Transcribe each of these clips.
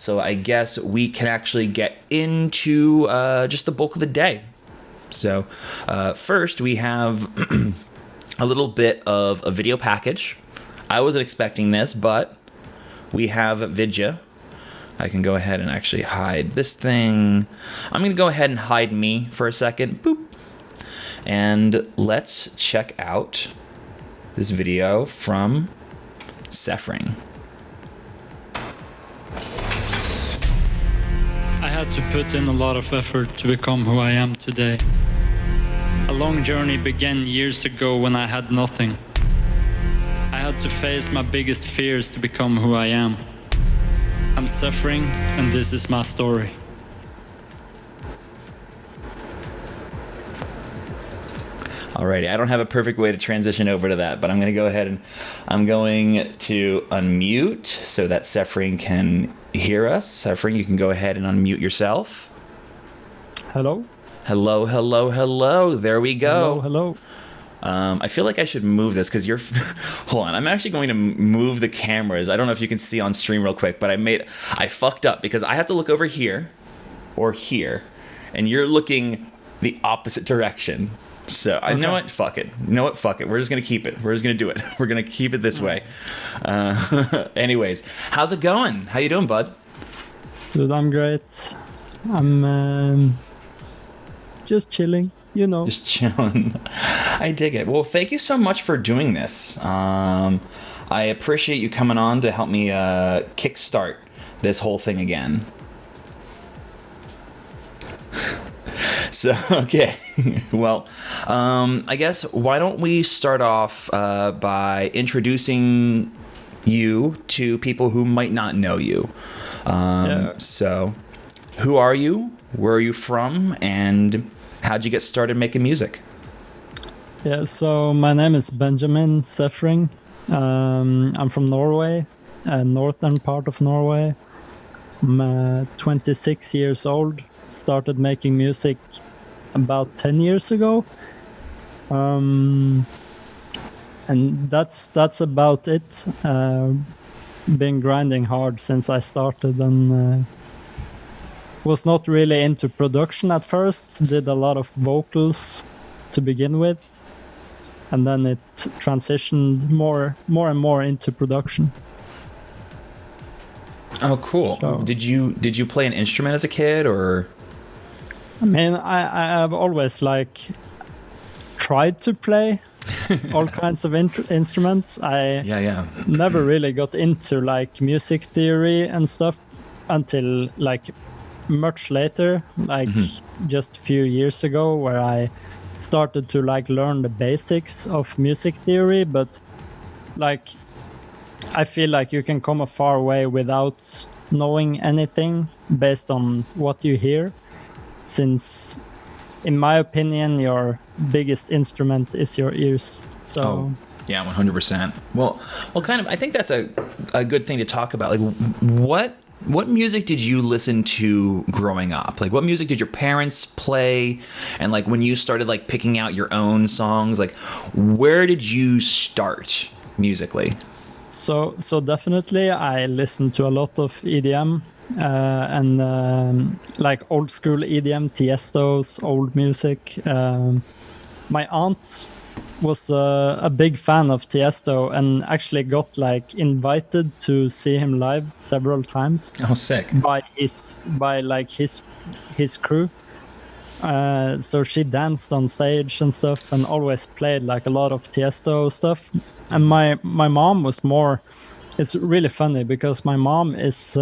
So I guess we can actually get into just the bulk of the day. So first we have a little bit of a video package. I wasn't expecting this, but we have Vidya. I can go ahead and actually hide this thing. I'm going to go ahead and hide me for a second. Boop. And let's check out this video from SFRNG. I had to put in a lot of effort to become who I am today. A long journey began years ago when I had nothing. I had to face my biggest fears to become who I am. I'm SFRNG, and this is my story. Alrighty, I don't have a perfect way to transition over to that, but I'm going to go ahead and I'm going to unmute so that SFRNG can hear us. SFRNG, you can go ahead and unmute yourself. Hello. Hello, hello, hello. There we go. Hello, hello. I feel like I should move this because you're... Hold on, I'm actually going to move the cameras. I don't know if you can see on stream real quick, but I fucked up because I have to look over here or here, and you're looking the opposite direction. So I know what, fuck it. You know what, fuck it. We're just going to keep it. We're just going to do it. We're going to keep it this way. Anyways, how's it going? How you doing, bud? Dude, I'm great. I'm just chilling, you know. Just chilling. I dig it. Well, thank you so much for doing this. I appreciate you coming on to help me kickstart this whole thing again. So, okay. Well, I guess why don't we start off by introducing you to people who might not know you. So, who are you? Where are you from? And how'd you get started making music? Yeah, so my name is Benjamin SFRNG. I'm from Norway, northern part of Norway. I'm 26 years old. Started making music about 10 years ago. And that's about it. Been grinding hard since I started, and was not really into production at first. Did a lot of vocals to begin with, and then it transitioned more and more into production. Oh, cool. So, did you play an instrument as a kid, or? I mean, I've always tried to play all kinds of instruments. I never really got into music theory and stuff until much later, just a few years ago, where I started to learn the basics of music theory. But I feel like you can come a far way without knowing anything based on what you hear, since in my opinion your biggest instrument is your ears. So yeah, 100%. Well, kind of, I think that's a good thing to talk about. What music did you listen to growing up? What music did your parents play? And when you started picking out your own songs, where did you start musically? So definitely I listened to a lot of EDM and old school EDM, Tiesto's old music. My aunt was a big fan of Tiesto and actually got invited to see him live several times. Oh, sick! By his crew. So she danced on stage and stuff, and always played a lot of Tiesto stuff. And my mom was more. It's really funny because my mom is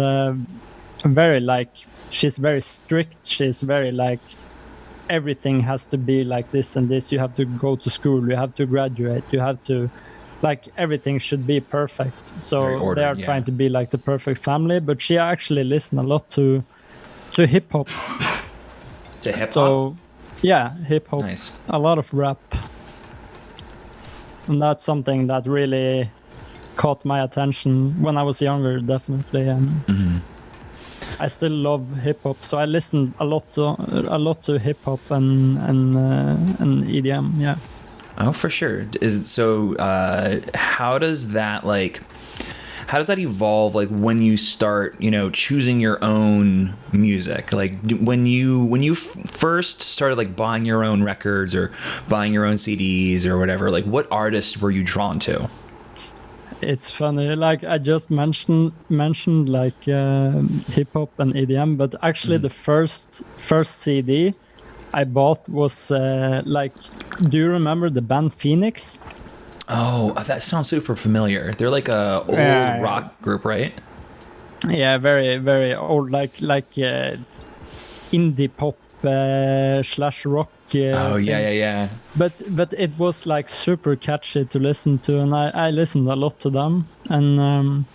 very she's very strict. She's very everything has to be like this and this. You have to go to school. You have to graduate. You have to everything should be perfect. So they are trying to be the perfect family. But she actually listened a lot to hip hop. To hip hop? So yeah, hip hop. Nice. A lot of rap. And that's something that really caught my attention when I was younger, definitely. And I still love hip hop, so I listened a lot to hip hop and EDM. Yeah. Oh, for sure. How does that how does that evolve? Like when you start, choosing your own music, like when you first started like buying your own records or buying your own CDs or whatever, like what artists were you drawn to? It's funny, like I just mentioned like hip hop and EDM, but actually the first CD I bought was like, do you remember the band Phoenix? Oh, that sounds super familiar. They're like a old rock group, right? Yeah, very very old, like indie pop / rock. Oh yeah. But it was like super catchy to listen to, and I listened a lot to them, and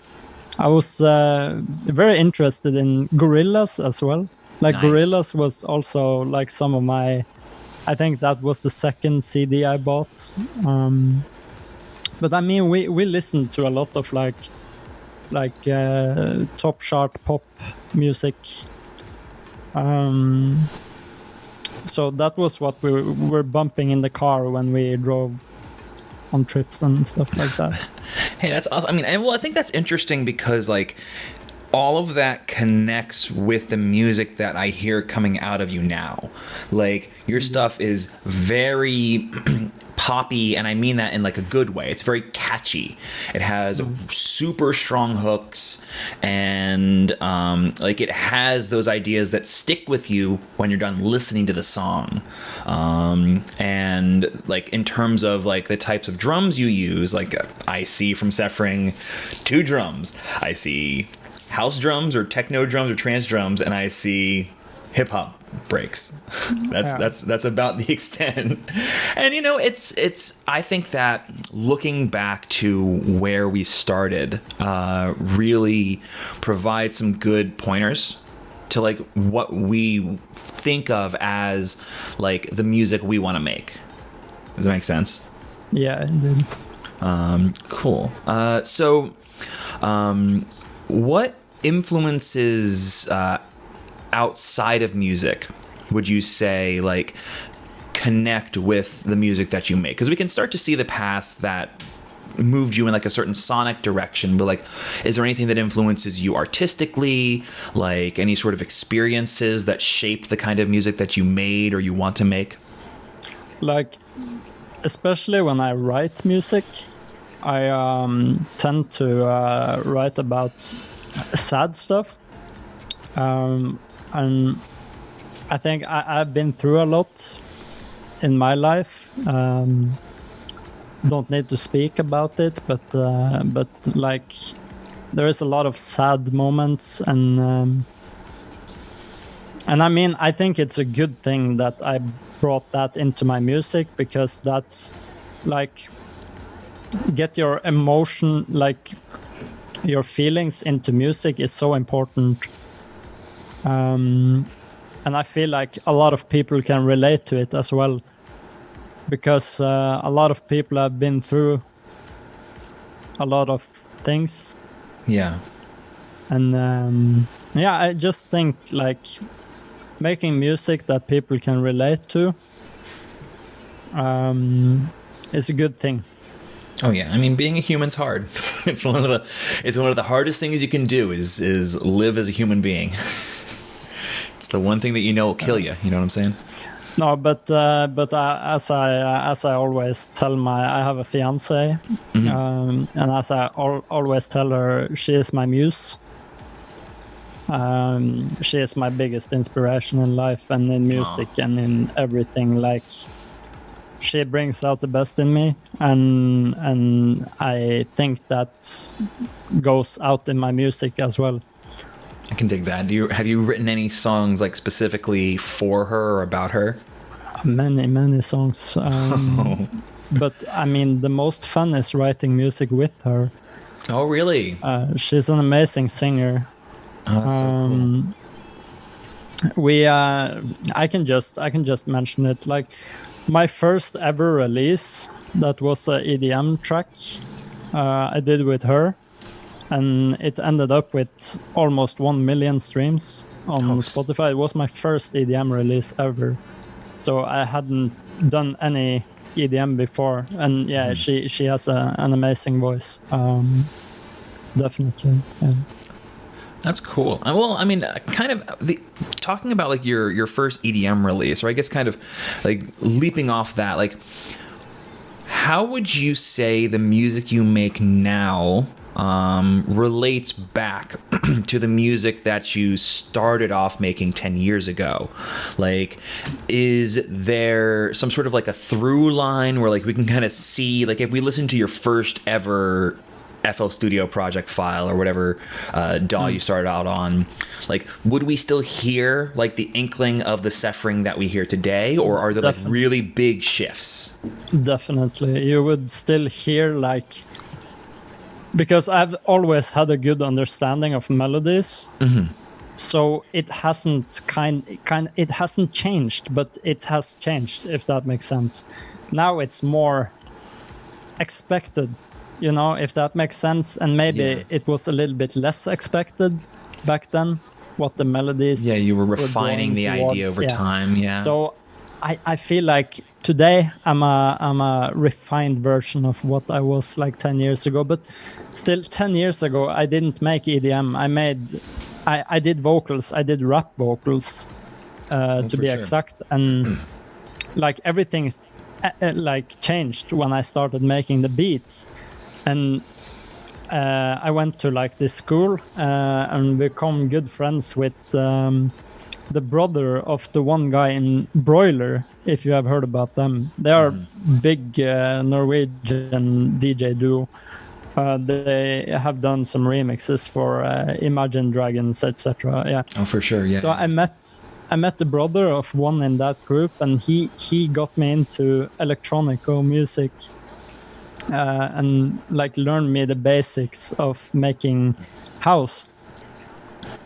I was very interested in Gorillaz as well. Like nice. Gorillaz was also like some of my, I think that was the second CD I bought. But I mean, we listened to a lot of like top chart pop music. So that was what we were bumping in the car when we drove on trips and stuff like that. Hey, that's awesome. I mean, I think that's interesting because like all of that connects with the music that I hear coming out of you now. Like your stuff is very poppy, and I mean that in like a good way. It's very catchy. It has super strong hooks, and like it has those ideas that stick with you when you're done listening to the song. And like in terms of like the types of drums you use, like I see from SFRNG 2 drums. I see house drums or techno drums or trance drums, and I see hip hop breaks. That's about the extent. And it's I think that looking back to where we started really provides some good pointers to like what we think of as like the music we want to make. Does that make sense? Yeah, indeed. Cool. So what influences outside of music would you say like connect with the music that you make? Because we can start to see the path that moved you in like a certain sonic direction, but like is there anything that influences you artistically, like any sort of experiences that shaped the kind of music that you made or you want to make? Like especially when I write music, I tend to write about sad stuff, and I think I've been through a lot in my life. Don't need to speak about it, but like there is a lot of sad moments, and I mean I think it's a good thing that I brought that into my music, because that's like get your emotion, like your feelings into music is so important. And I feel like a lot of people can relate to it as well, because a lot of people have been through a lot of things. Yeah. And yeah, I just think like making music that people can relate to is a good thing. Oh yeah, I mean being a human's hard. It's one of the hardest things you can do is live as a human being. It's the one thing that will kill you. You know what I'm saying? No, but as I always tell I have a fiance, and as I always tell her, she is my muse. She is my biggest inspiration in life and in music and in everything. Like she brings out the best in me, and I think that goes out in my music as well. I can dig that. Have you written any songs like specifically for her or about her? Many songs. But I mean, the most fun is writing music with her. Oh, really? She's an amazing singer. Oh, that's so cool. I can just mention it. Like my first ever release, that was an EDM track I did with her. And it ended up with almost 1 million streams on Spotify. It was my first EDM release ever. So I hadn't done any EDM before. And yeah, she has an amazing voice. definitely. Yeah. That's cool. Well, I mean, kind of talking about like your first EDM release, or I guess kind of like leaping off that, like how would you say the music you make now relates back to the music that you started off making 10 years ago? Like, is there some sort of like a through line where like we can kind of see, like if we listen to your first ever FL Studio project file or whatever DAW you started out on, like would we still hear like the inkling of the SFRNG that we hear today, or are there like really big shifts? Definitely, you would still hear like, because I've always had a good understanding of melodies, so it hasn't it hasn't changed, but it has changed, if that makes sense. Now it's more expected, you know, if that makes sense, and maybe it was a little bit less expected back then, what the melodies you were refining the idea over time. So I feel like today I'm a refined version of what I was like 10 years ago, but still 10 years ago I didn't make EDM. I did vocals, I did rap vocals to be exact, and like everything's like changed when I started making the beats. And I went to like this school and become good friends with the brother of the one guy in Broiler, if you have heard about them. They are big Norwegian DJ duo. They have done some remixes for Imagine Dragons, etc. Yeah. Oh, for sure. Yeah. So I met the brother of one in that group, and he got me into electronico music. And like learned me the basics of making house.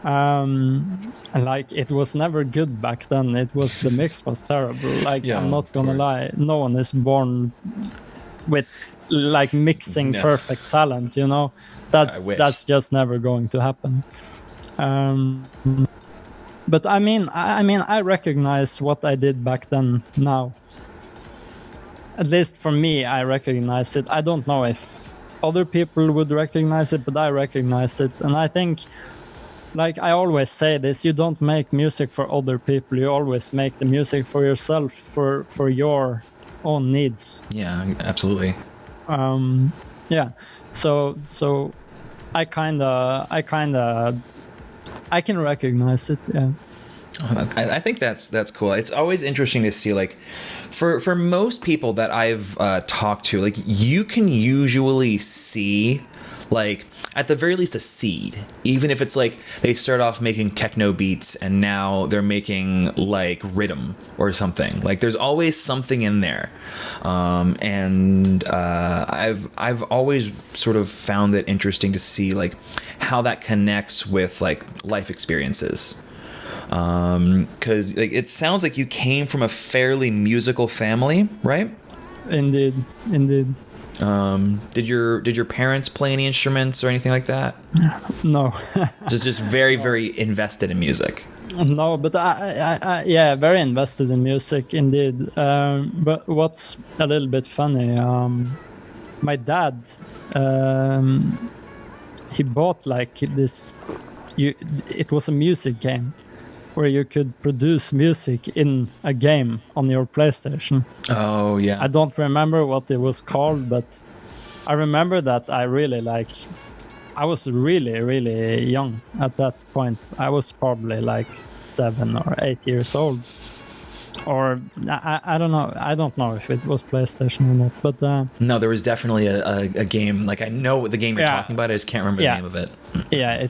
And like it was never good back then. The mix was terrible. Like I'm not gonna lie, no one is born with like mixing perfect talent, you know. That's just never going to happen. But I mean I recognize what I did back then now. At least for me, I recognize it. I don't know if other people would recognize it, but I recognize it. And I think, like I always say this, you don't make music for other people. You always make the music for yourself, for your own needs. Yeah, absolutely. So I can recognize it. Yeah. I think that's cool. It's always interesting to see, like, for most people that I've talked to, like, you can usually see, like, at the very least a seed, even if it's like they start off making techno beats and now they're making like rhythm or something. Like there's always something in there, and I've always sort of found it interesting to see like how that connects with like life experiences. Because like it sounds like you came from a fairly musical family, right? Indeed. Did your parents play any instruments or anything like that? No. just very, very invested in music. No, but I yeah, very invested in music indeed. But what's a little bit funny, my dad, he bought like this. It was a music game where you could produce music in a game on your PlayStation. Oh, yeah. I don't remember what it was called, but I remember that I was really, really young at that point. I was probably like 7 or 8 years old. Or I don't know. I don't know if it was PlayStation or not. But no, there was definitely a game. Like I know what the game you're talking about. I just can't remember the name of it. Yeah,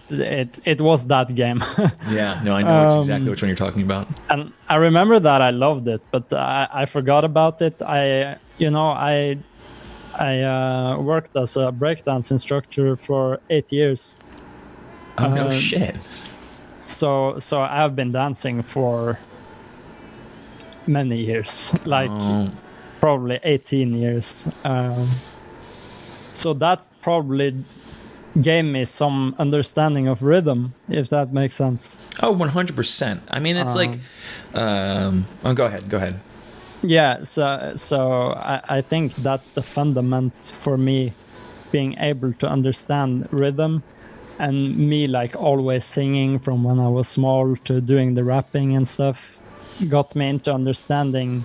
it was that game. Yeah, no, I know exactly which one you're talking about. And I remember that I loved it, but I forgot about it. I worked as a breakdance instructor for 8 years. Oh no shit! So I have been dancing for many years, like probably 18 years. So that probably gave me some understanding of rhythm, if that makes sense. Oh, 100%. I mean, it's like, go ahead. Yeah, so I think that's the fundament for me being able to understand rhythm, and me like always singing from when I was small to doing the rapping and stuff got me into understanding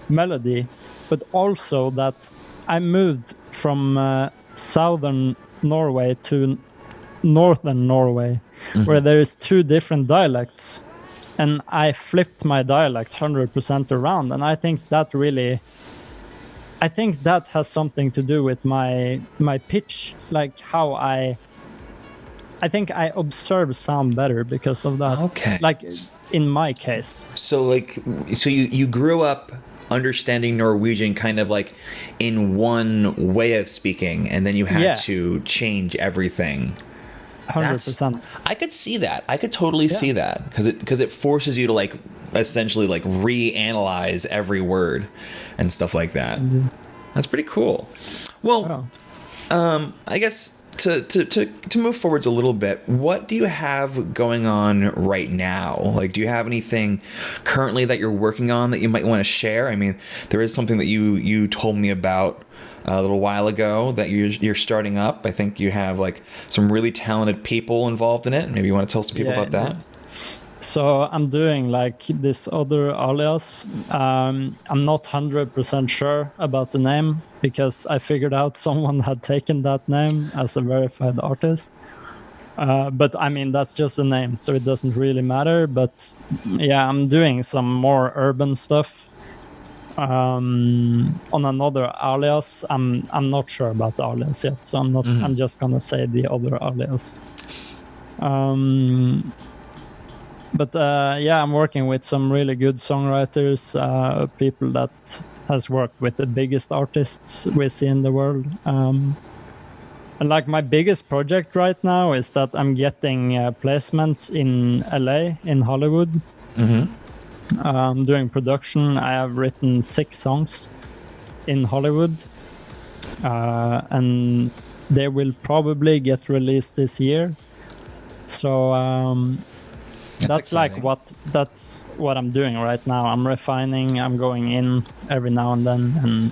melody, but also that I moved from southern Norway to northern Norway, where there is 2 different dialects, and I flipped my dialect 100% around, and I think that has something to do with my pitch, like how I think I observe sound better because of that. Okay. Like in my case. So you grew up understanding Norwegian kind of like in one way of speaking, and then you had to change everything. 100%. I could see that. I could totally see that because it forces you to like essentially like reanalyze every word and stuff like that. Mm-hmm. That's pretty cool. Well, I guess to move forwards a little bit, what do you have going on right now? Like, do you have anything currently that you're working on that you might want to share? I mean, there is something that you told me about a little while ago that you're starting up. I think you have like some really talented people involved in it. Maybe you want to tell some people about that? So I'm doing like this other alias. I'm not 100% sure about the name because I figured out someone had taken that name as a verified artist. But I mean, that's just a name, so it doesn't really matter. But yeah, I'm doing some more urban stuff on another alias. I'm not sure about the alias yet, so I'm not. Mm-hmm. I'm just gonna say the other alias. But I'm working with some really good songwriters, people that has worked with the biggest artists we see in the world. And like my biggest project right now is that I'm getting placements in LA, in Hollywood. Mm-hmm. I'm doing production. I have written 6 songs in Hollywood, and they will probably get released this year. So that's like that's what I'm doing right now. I'm refining. I'm going in every now and then and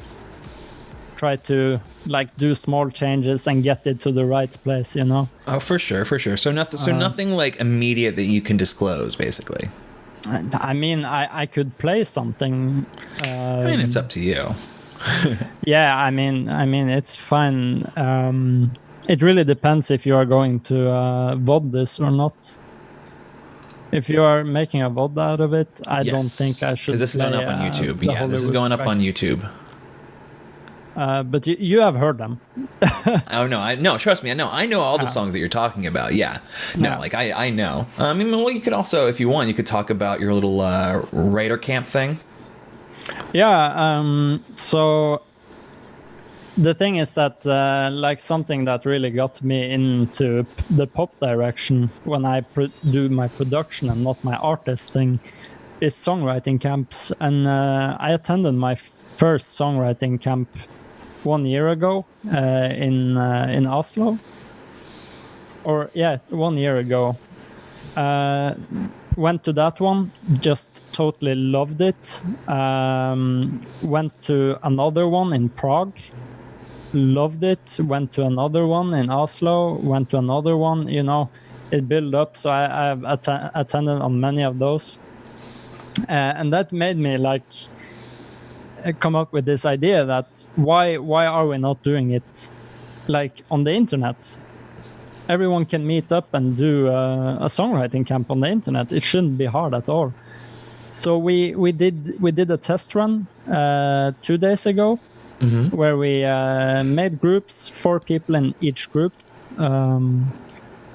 try to like do small changes and get it to the right place, you know. Oh, for sure. So nothing like immediate that you can disclose, basically. I mean, I could play something. I mean, it's up to you. Yeah, I mean, it's fine. It really depends if you are going to VOD this or not. If you are making a VOD out of it, I don't think I should. Because this is going up on YouTube. Yeah, this is going up on YouTube. But you have heard them. Oh no, trust me, I know all the songs that you're talking about. Yeah, like I know. I mean, well, you could also, if you want, you could talk about your little writer camp thing. Yeah. So the thing is that like something that really got me into the pop direction when I do my production and not my artist thing is songwriting camps. And I attended my first songwriting camp 1 year ago in Oslo. 1 year ago. Went to that one, just totally loved it. Went to another one in Prague. Loved it. Went to another one in Oslo. Went to another one. You know, it built up. So I've attended on many of those, and that made me like come up with this idea that why are we not doing it like on the internet? Everyone can meet up and do a songwriting camp on the internet. It shouldn't be hard at all. So we did a test run 2 days ago. Mm-hmm. Where we made groups, 4 people in each group, and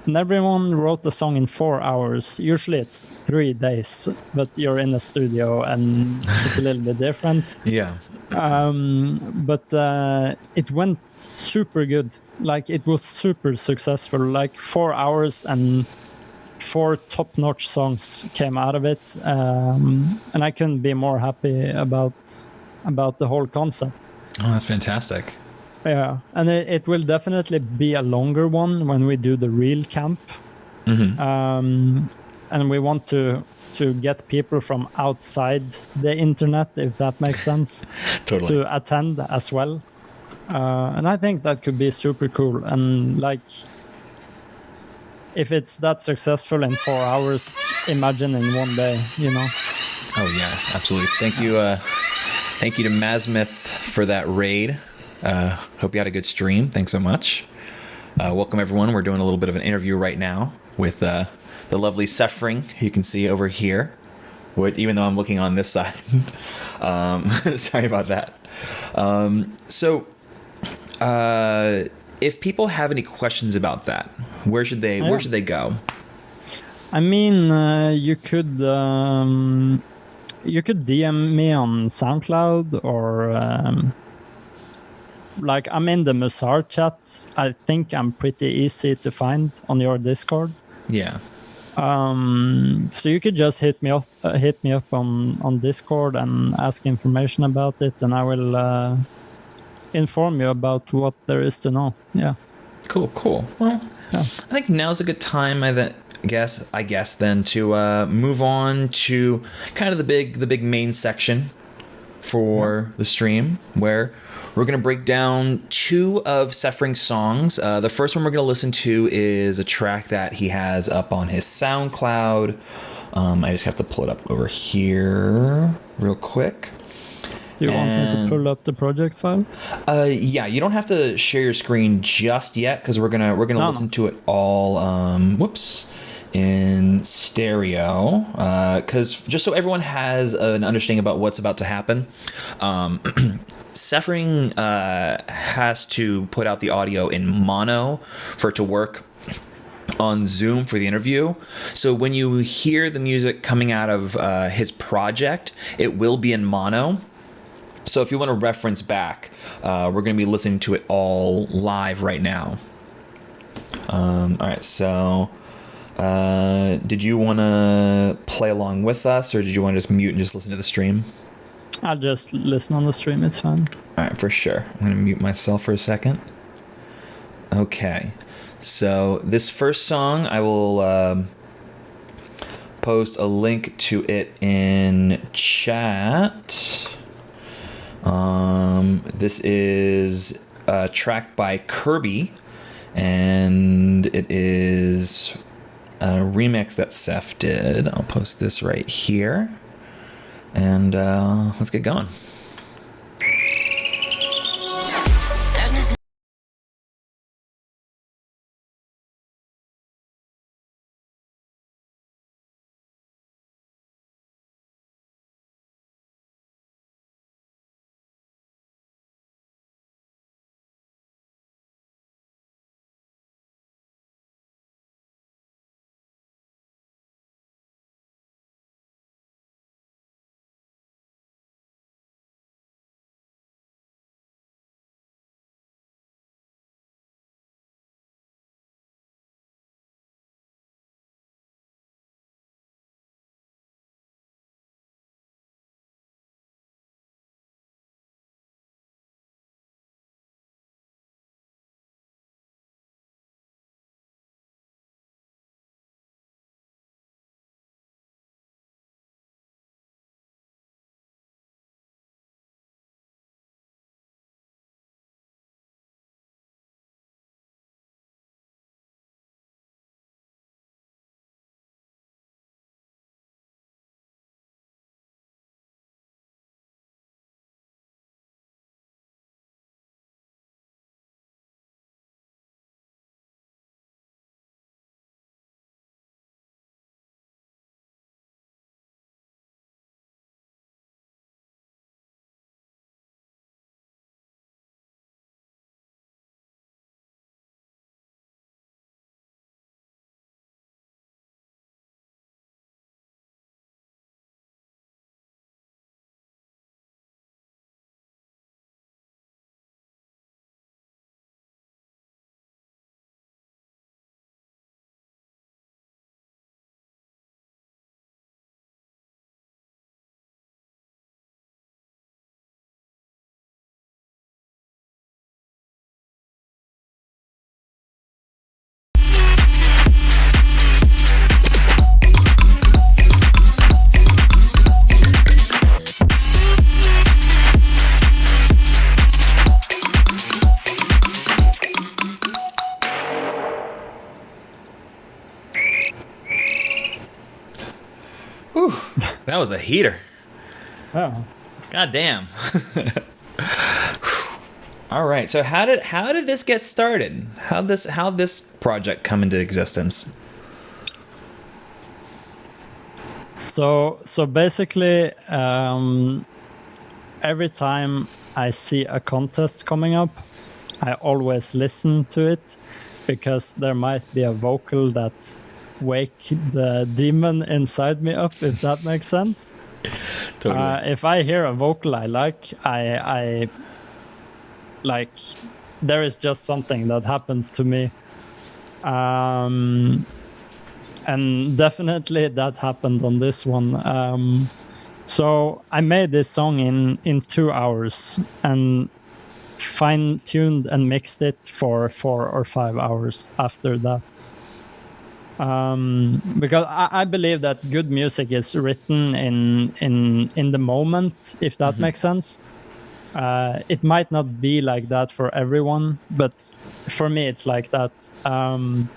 everyone wrote the song in 4 hours. Usually it's 3 days, but you're in a studio and it's a little bit different. Yeah. But it went super good. Like it was super successful. Like 4 hours and 4 top-notch songs came out of it, and I couldn't be more happy about the whole concept. Oh, that's fantastic. Yeah, and it will definitely be a longer one when we do the real camp. Mm-hmm. And we want to get people from outside the internet, if that makes sense, Totally. to attend as well. And I think that could be super cool. And like, if it's that successful in 4 hours, imagine in one day, you know? Oh yeah, absolutely. Thank you to Masmith for that raid. Hope you had a good stream. Thanks so much. Welcome everyone. We're doing a little bit of an interview right now with the lovely SFRNG you can see over here. Even though I'm looking on this side. Sorry about that. If people have any questions about that, where should they go? I mean, you could DM me on SoundCloud or like I'm in the Mazar chat. I think I'm pretty easy to find on your Discord. Yeah. So you could just hit me up on Discord and ask information about it, and I will inform you about what there is to know. Yeah. Cool. Well, yeah. I think now's a good time. I guess then to move on to kind of the big main section for the stream, where we're going to break down 2 of SFRNG's songs. The first one we're going to listen to is a track that he has up on his SoundCloud. I just have to pull it up over here real quick. You want me to pull up the project file? Yeah, you don't have to share your screen just yet, because we're gonna listen to it all. In stereo, because just so everyone has an understanding about what's about to happen. SFRNG has to put out the audio in mono for it to work on Zoom for the interview. So when you hear the music coming out of his project, it will be in mono. So if you want to reference back, we're going to be listening to it all live right now. All right, so did you want to play along with us, or did you want to just mute and just listen to the stream? I'll just listen on the stream, it's fine. All right, for sure. I'm going to mute myself for a second. Okay, so this first song, I will post a link to it in chat. This is a track by Kirby, and it is a remix that Seth did. I'll post this right here, and let's get going. Whew, that was a heater. Yeah. God damn. All right. So how did this get started? How this project come into existence? So basically, every time I see a contest coming up, I always listen to it, because there might be a vocal that wake the demon inside me up, if that makes sense. Totally. If I hear a vocal I like, I like, there is just something that happens to me. And definitely that happened on this one. So I made this song in 2 hours and fine-tuned and mixed it for 4 or 5 hours after that. Because I believe that good music is written in the moment, if that makes sense. It might not be like that for everyone, but for me it's like that. And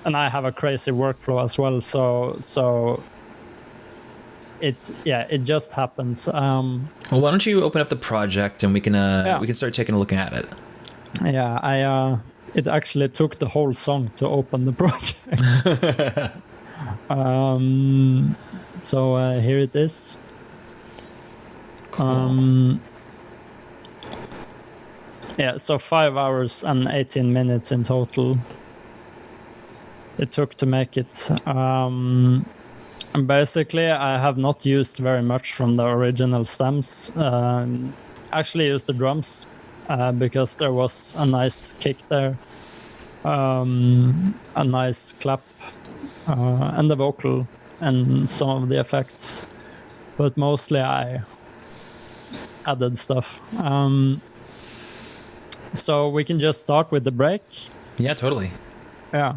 I have a crazy workflow as well, so it just happens. Well, why don't you open up the project and we can start taking a look at it. Yeah, it actually took the whole song to open the project. So here it is. Cool. Yeah, so 5 hours and 18 minutes in total it took to make it. And basically, I have not used very much from the original stems. Actually used the drums because there was a nice kick there, a nice clap, and the vocal and some of the effects. But mostly I added stuff. So we can just start with the break. Yeah, totally. Yeah.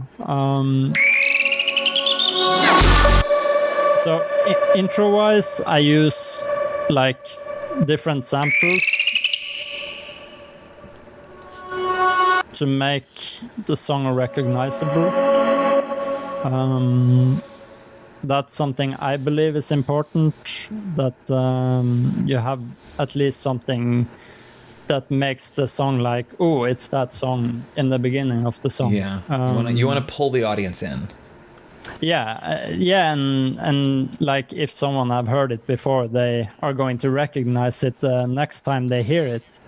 So intro-wise, I use like different samples to make the song recognizable. That's something I believe is important, that you have at least something that makes the song like, oh, it's that song in the beginning of the song. Yeah, you want to pull the audience in. Yeah, and like if someone have heard it before, they are going to recognize it next time they hear it.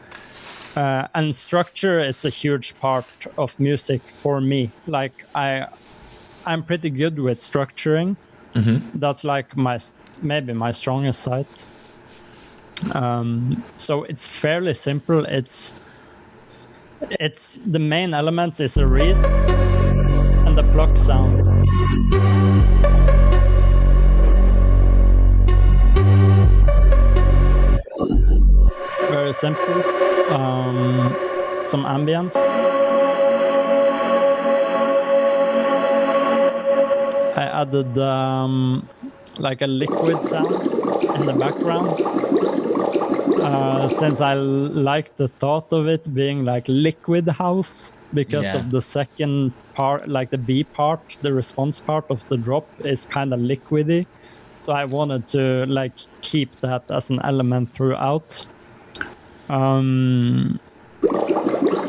And structure is a huge part of music for me. Like I'm pretty good with structuring. Mm-hmm. That's like maybe my strongest side. So it's fairly simple. It's the main elements is a reese and the pluck sound. Very simple. Some ambience. I added like a liquid sound in the background. Since I like the thought of it being like liquid house, because of the second part, like the B part, the response part of the drop is kind of liquidy. So I wanted to like keep that as an element throughout.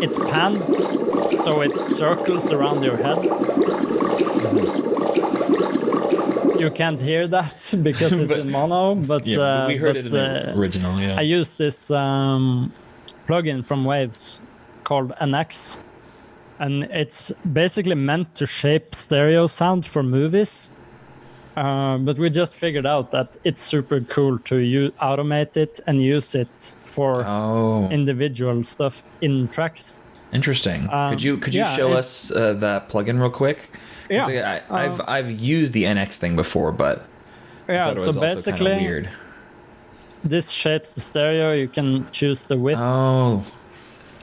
It's panned, so it circles around your head. You can't hear that because it's in mono, but we heard it in the original. Yeah, I used this plugin from Waves called NX, and it's basically meant to shape stereo sound for movies. But we just figured out that it's super cool to automate it and use it for individual stuff in tracks. Interesting. Could you show us that plugin real quick? Yeah, I've used the NX thing before, but I thought it was also kind of weird. This shapes the stereo. You can choose the width. Oh,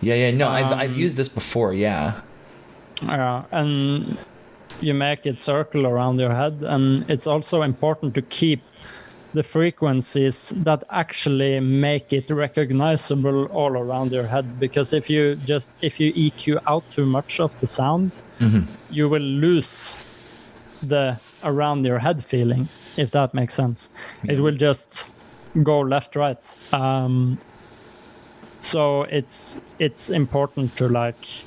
yeah. No, I've used this before. Yeah. And you make it circle around your head, and it's also important to keep the frequencies that actually make it recognizable all around your head, because if you EQ out too much of the sound, you will lose the around your head feeling. if that makes sense. Yeah. It will just go left, right. So it's important to like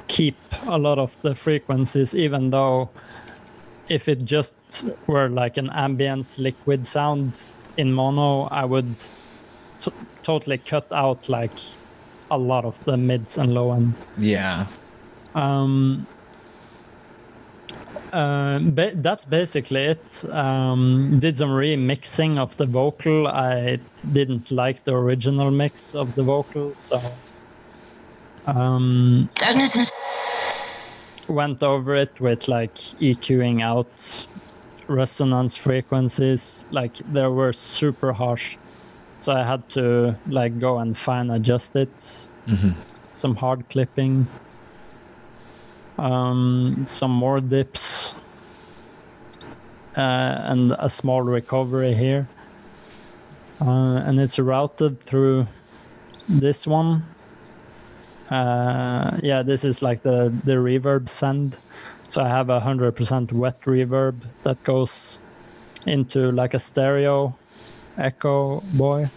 keep a lot of the frequencies, even though if it just were like an ambience liquid sound in mono, I would totally cut out like a lot of the mids and low end. Yeah. That's basically it. Did some remixing of the vocal. I didn't like the original mix of the vocal, so went over it with like EQing out resonance frequencies. Like they were super harsh, so I had to like go and fine adjust it. Some hard clipping. Some more dips, and a small recovery here, and it's routed through this one. Yeah, this is like the reverb send, so I have 100% wet reverb that goes into like a stereo echo boy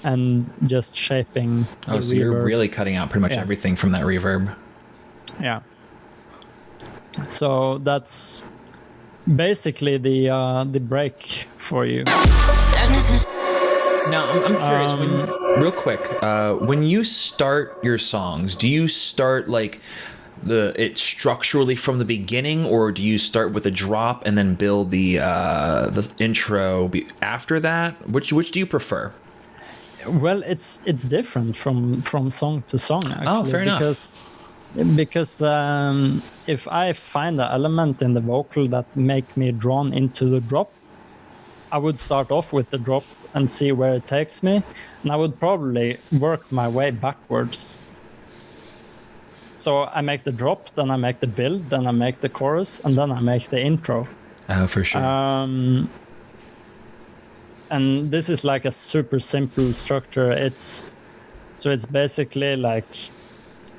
and just shaping Oh, so you're really cutting out pretty much everything from that reverb. Yeah. So that's basically the break for you. Now, I'm curious, real quick, when you start your songs, do you start like it structurally from the beginning, or do you start with a drop and then build the intro after that? Which do you prefer? Well, it's different from song to song, actually. Oh, fair enough. Because if I find an element in the vocal that make me drawn into the drop, I would start off with the drop and see where it takes me, and I would probably work my way backwards. So I make the drop, then I make the build, then I make the chorus, and then I make the intro. Oh, for sure. And this is like a super simple structure. It's basically like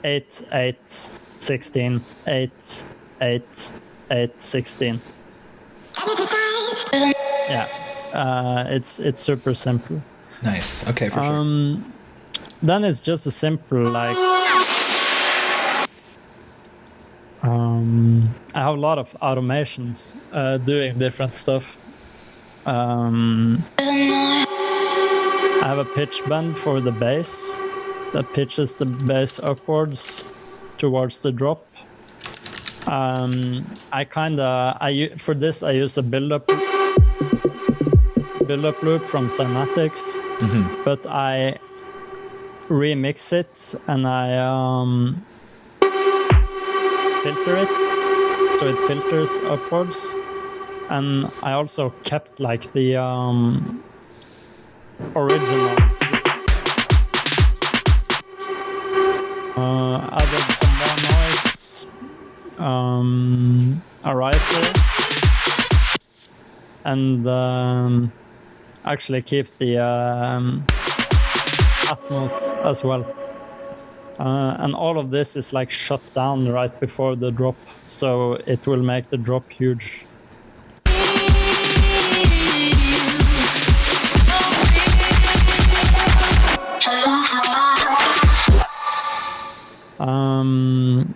8, 8, 16, 8, 8, 8, 16. Yeah, it's super simple. Nice. Okay, for sure. Then it's just a simple like. I have a lot of automations doing different stuff. I have a pitch bend for the bass that pitches the bass upwards towards the drop. For this I use a build-up loop from Cymatics, but I remix it and I filter it so it filters upwards, and I also kept like the originals. Added some more noise, a riser, and actually keep the Atmos as well. And all of this is like shut down right before the drop, so it will make the drop huge.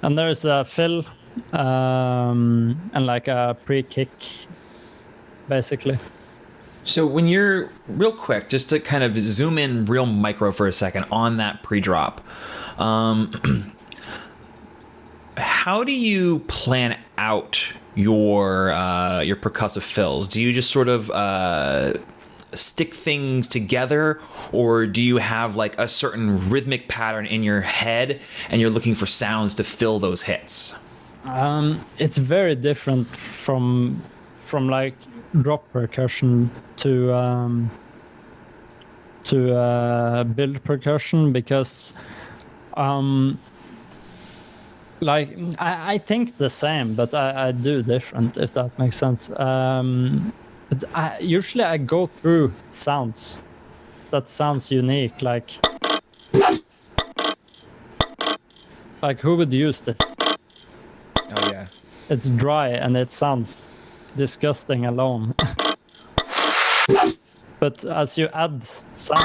And there's a fill and like a pre-kick, basically. So when you're real quick, just to kind of zoom in real micro for a second on that pre-drop, how do you plan out your percussive fills? Do you just sort of stick things together, or do you have like a certain rhythmic pattern in your head and you're looking for sounds to fill those hits? It's very different from like drop percussion to build percussion, because like I think the same, but I do different, if that makes sense. But usually I go through sounds that sounds unique, like who would use this? Oh yeah, it's dry and it sounds disgusting alone. But as you add sound,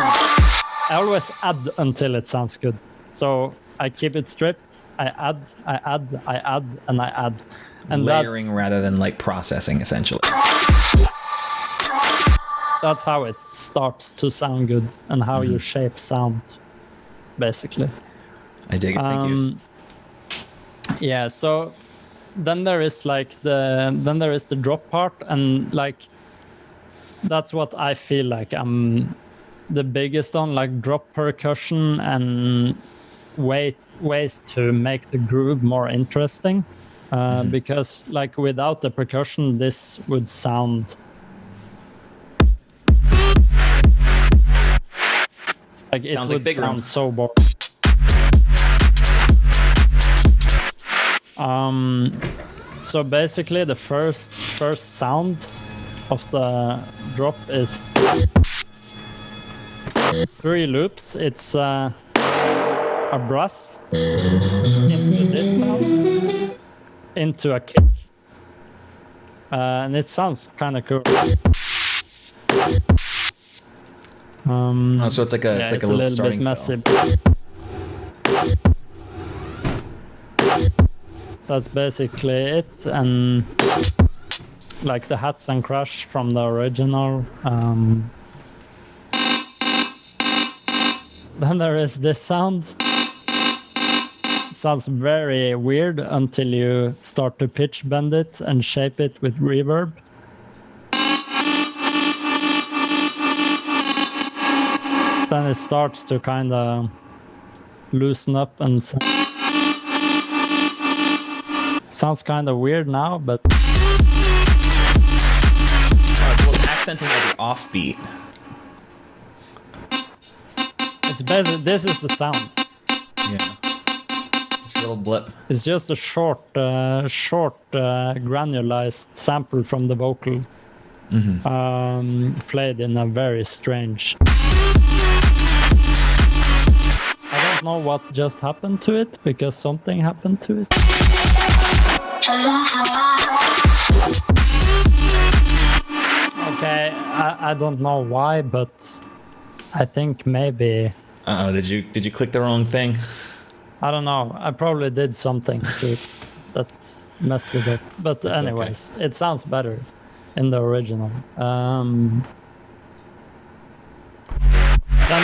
I always add until it sounds good. So I keep it stripped, I add, and I add. And layering rather than like processing, essentially. That's how it starts to sound good and how you shape sound, basically. I dig it. Thank you. Yeah, so then there is like the drop part, and like that's what I feel like I'm the biggest on, like drop percussion and ways to make the groove more interesting. Because like without the percussion, this would sound like it would sound so boring. So basically, the first sound of the drop is 3 loops. It's a brass into this sound, into a kick, and it sounds kind of cool. So it's like a little bit messy. That's basically it, and like the hats and crash from the original. Then there is this sound. It sounds very weird until you start to pitch bend it and shape it with reverb. Then it starts to kind of loosen up and sounds kind of weird now, but accenting every offbeat. It's basically, this is the sound. Yeah. Just a little blip. It's just a short granularized sample from the vocal, played in a very strange. I don't know what just happened to it, because something happened to it. Okay, I don't know why, but I think maybe. Did you click the wrong thing? I don't know. I probably did something to it that messed it up. But that's anyways, okay. It sounds better in the original. Then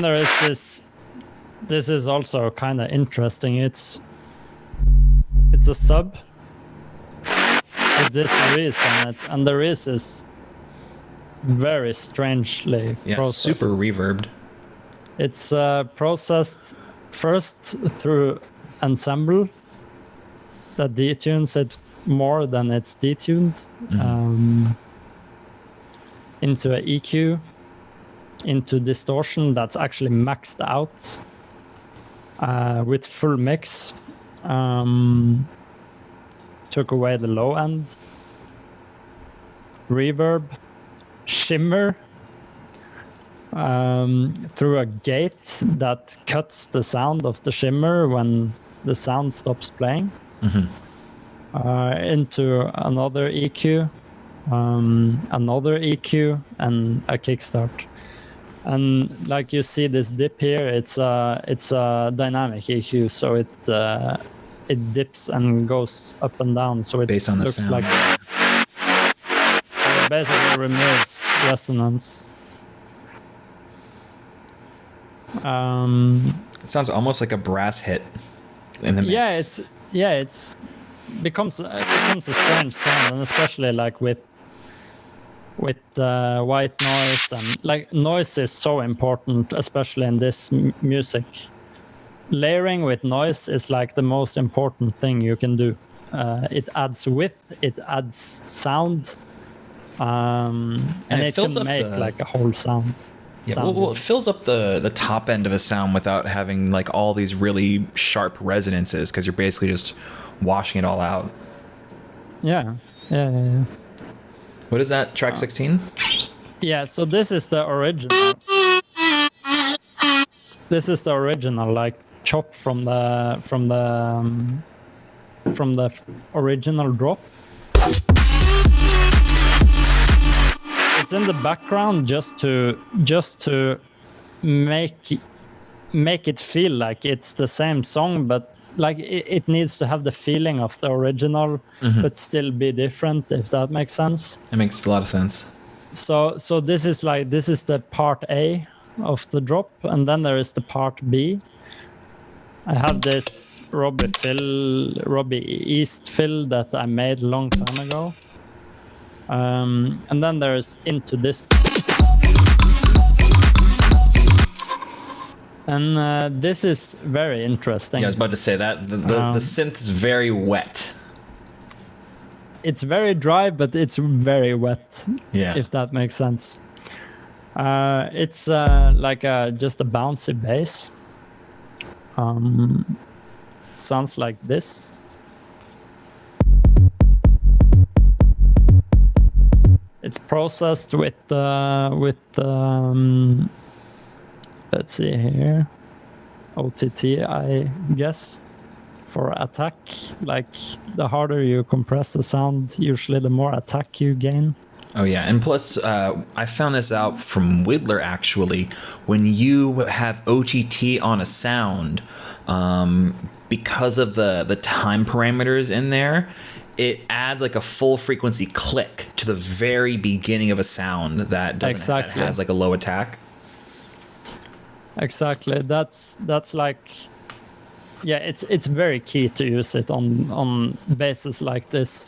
there is this. This is also kind of interesting. It's a sub with this Reese on it, and the Reese is very strangely processed. Super reverbed. It's processed first through ensemble that detunes it more than it's detuned, into a EQ, into distortion that's actually maxed out with full mix. Took away the low end, reverb, shimmer, through a gate that cuts the sound of the shimmer when the sound stops playing, into another EQ, and a kickstart. And like you see this dip here, it's a dynamic EQ, so it dips and goes up and down, so it based on the looks sound. like it basically removes resonance. It sounds almost like a brass hit in the mix. It becomes a strange sound, and especially like with white noise, and like noise is so important, especially in this music. Layering with noise is like the most important thing you can do. It adds width, it adds sound, and it can make like a whole sound. Yeah, well, it fills up the top end of a sound without having like all these really sharp resonances, because you're basically just washing it all out. Yeah. What is that, track 16? Yeah, so this is the original. This is the original, like chopped from the original drop. it's in the background just to make it feel like it's the same song, but like it needs to have the feeling of the original, but still be different, if that makes sense. It makes a lot of sense. So this is the part A of the drop, and then there is the part B. I have this Robbie East fill that I made a long time ago. And then there's Into This. And this is very interesting. Yeah, I was about to say that. The synth is very wet. It's very dry, but it's very wet, Yeah. if that makes sense. It's like just a bouncy bass. Sounds like this. It's processed with let's see here, OTT, I guess, for attack. Like the harder you compress the sound, usually the more attack you gain. Oh yeah, and plus I found this out from Whittler actually. When you have OTT on a sound, because of the time parameters in there, it adds like a full frequency click to the very beginning of a sound that doesn't that has like a low attack. Exactly. That's like, yeah, it's very key to use it on basses like this.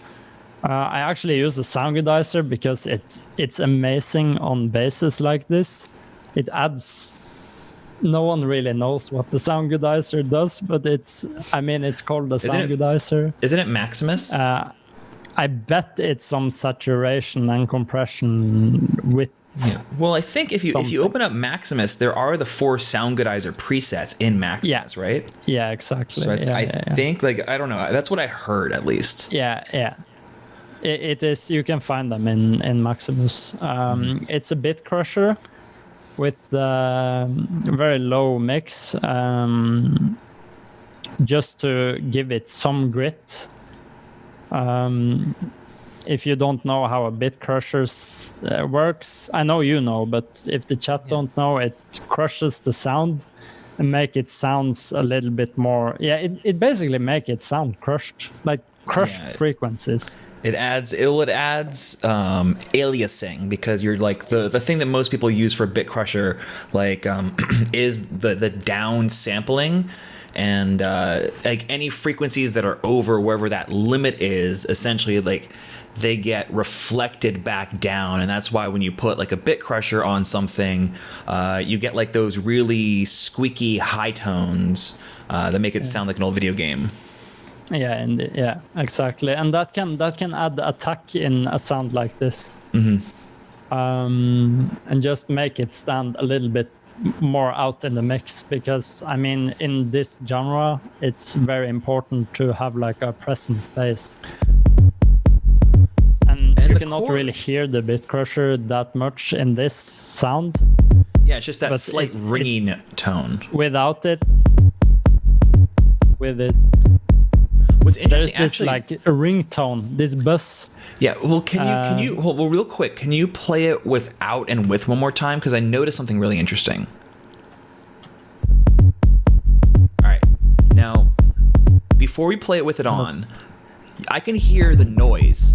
I actually use the Soundgoodizer because it's amazing on basses like this. It adds. No one really knows what the Soundgoodizer does, but it's called the Soundgoodizer. Isn't it Maximus? I bet it's some saturation and compression with. Yeah. Well, I think if you open up Maximus, there are the 4 Soundgoodizer presets in Maximus, right? Yeah, exactly. So I think, like, I don't know. That's what I heard, at least. Yeah. It is. You can find them in Maximus. It's a bit crusher with the very low mix, just to give it some grit. If you don't know how a bit crusher works, I know you know, but if the chat don't know, it crushes the sound and make it sounds a little bit more. Yeah, it basically make it sound crushed, like crushed frequencies. It adds aliasing, because you're like the thing that most people use for bit crusher, like is the down sampling. And like any frequencies that are over wherever that limit is, essentially like they get reflected back down, and that's why when you put like a bit crusher on something, you get like those really squeaky high tones that make it sound like an old video game. Yeah, exactly, and that can add attack in a sound like this, and just make it stand a little bit more out in the mix, because I mean in this genre it's very important to have like a present bass, and you cannot really hear the bit crusher that much in this sound. Yeah, it's just that slight ringing tone. Without it, with it, what's interesting, there's this actually, like a ringtone, this buzz. Yeah, well, can you well, real quick, can you play it without and with one more time? Because I noticed something really interesting. All right, now before we play it with it on, I can hear the noise.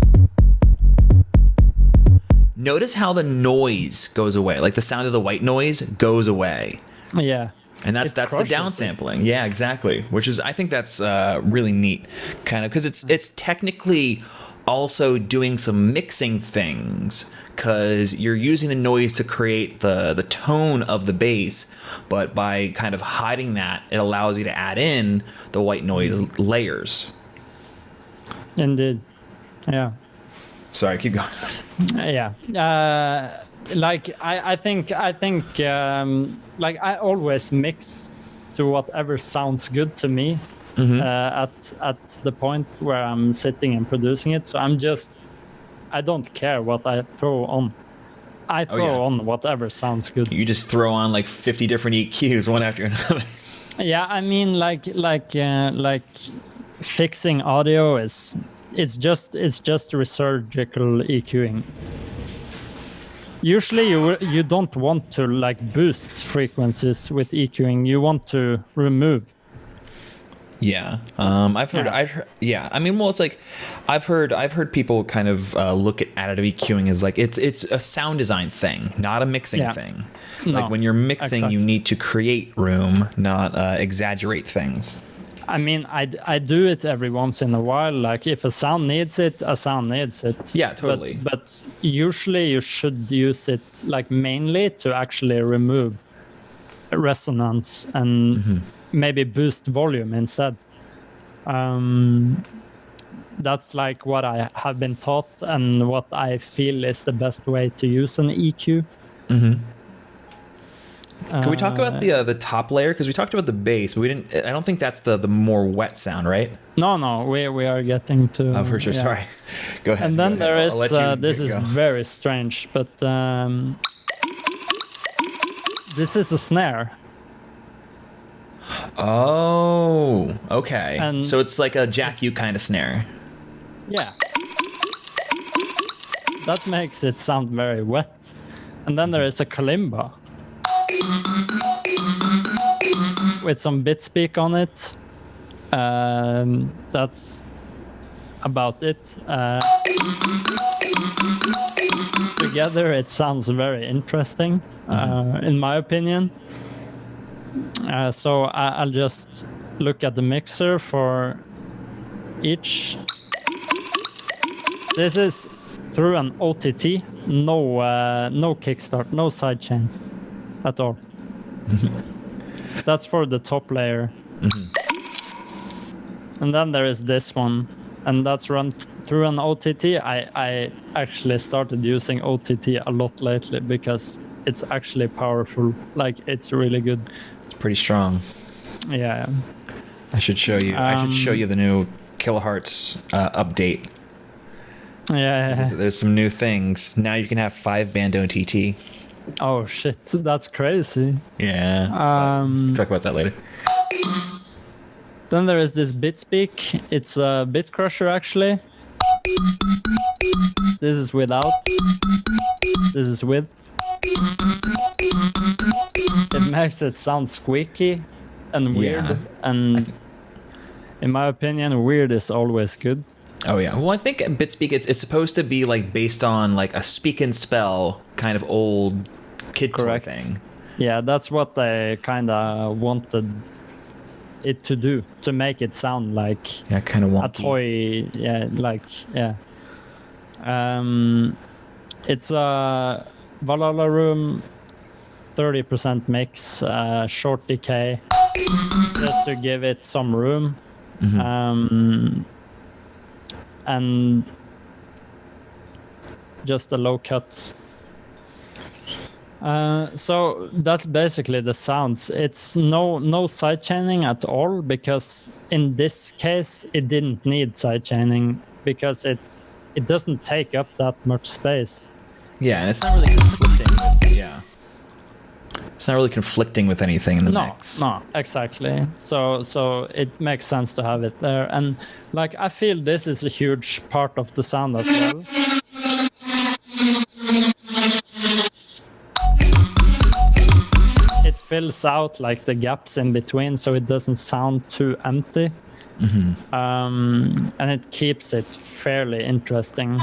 Notice how the noise goes away, like the sound of the white noise goes away. Yeah. And that's the downsampling. Yeah, exactly. Which is, I think that's really neat, kind of, because it's technically also doing some mixing things, because you're using the noise to create the tone of the bass, but by kind of hiding that, it allows you to add in the white noise layers. Indeed. Yeah. Sorry, keep going. Yeah. Like I think like I always mix to whatever sounds good to me at the point where I'm sitting and producing it. So I don't care what I throw on. I throw on whatever sounds good. You just throw on like 50 different EQs one after another. Yeah, I mean like fixing audio it's just resurgical EQing. Usually you don't want to like boost frequencies with EQing. You want to remove. Yeah. I've heard, yeah. I mean, well, it's like, I've heard people kind of look at additive EQing as like, it's a sound design thing, not a mixing thing. No, like when you're mixing, you need to create room, not exaggerate things. I mean, I do it every once in a while. Like if a sound needs it, a sound needs it. Yeah, totally. But usually you should use it like mainly to actually remove resonance and maybe boost volume instead. That's like what I have been taught and what I feel is the best way to use an EQ. Can we talk about the top layer? Because we talked about the bass, but we didn't. I don't think that's the more wet sound, right? No, we are getting to. Oh, for sure. Yeah. Sorry. Go ahead. And then there is this is very strange, but this is a snare. Oh, okay. And so it's like a Jack U kind of snare. Yeah. That makes it sound very wet. And then there is a kalimba with some bit speak on it. That's about it. Together it sounds very interesting, in my opinion. So I'll just look at the mixer for each. This is through an OTT, no kickstart, no sidechain at all. That's for the top layer. And then there is this one, and that's run through an OTT. I actually started using OTT a lot lately because it's actually powerful. Like, it's really good. It's pretty strong. Yeah. I should show you. I should show you the new kilohertz update. Yeah. There's some new things. Now you can have 5-band OTT. Oh shit, that's crazy. Yeah. Talk about that later. Then there is this bit speak. It's a bit crusher actually. This is without. This is with. It makes it sound squeaky and weird. Yeah. And in my opinion, weird is always good. Oh yeah. Well, I think BitSpeak it's supposed to be like based on like a speak and spell kind of old kid toy thing. Yeah, that's what they kind of wanted it to do, to make it sound like kind of wonky. a toy. Yeah, like yeah. It's a Valhalla Room 30% mix, short decay, just to give it some room. And just a low cut. So that's basically the sounds. It's no sidechaining at all, because in this case it didn't need sidechaining because it doesn't take up that much space. Yeah, and it's not really conflicting with, it's not really conflicting with anything in the mix. No, exactly. So it makes sense to have it there. And like, I feel this is a huge part of the sound as well. It fills out like the gaps in between, so it doesn't sound too empty. And it keeps it fairly interesting.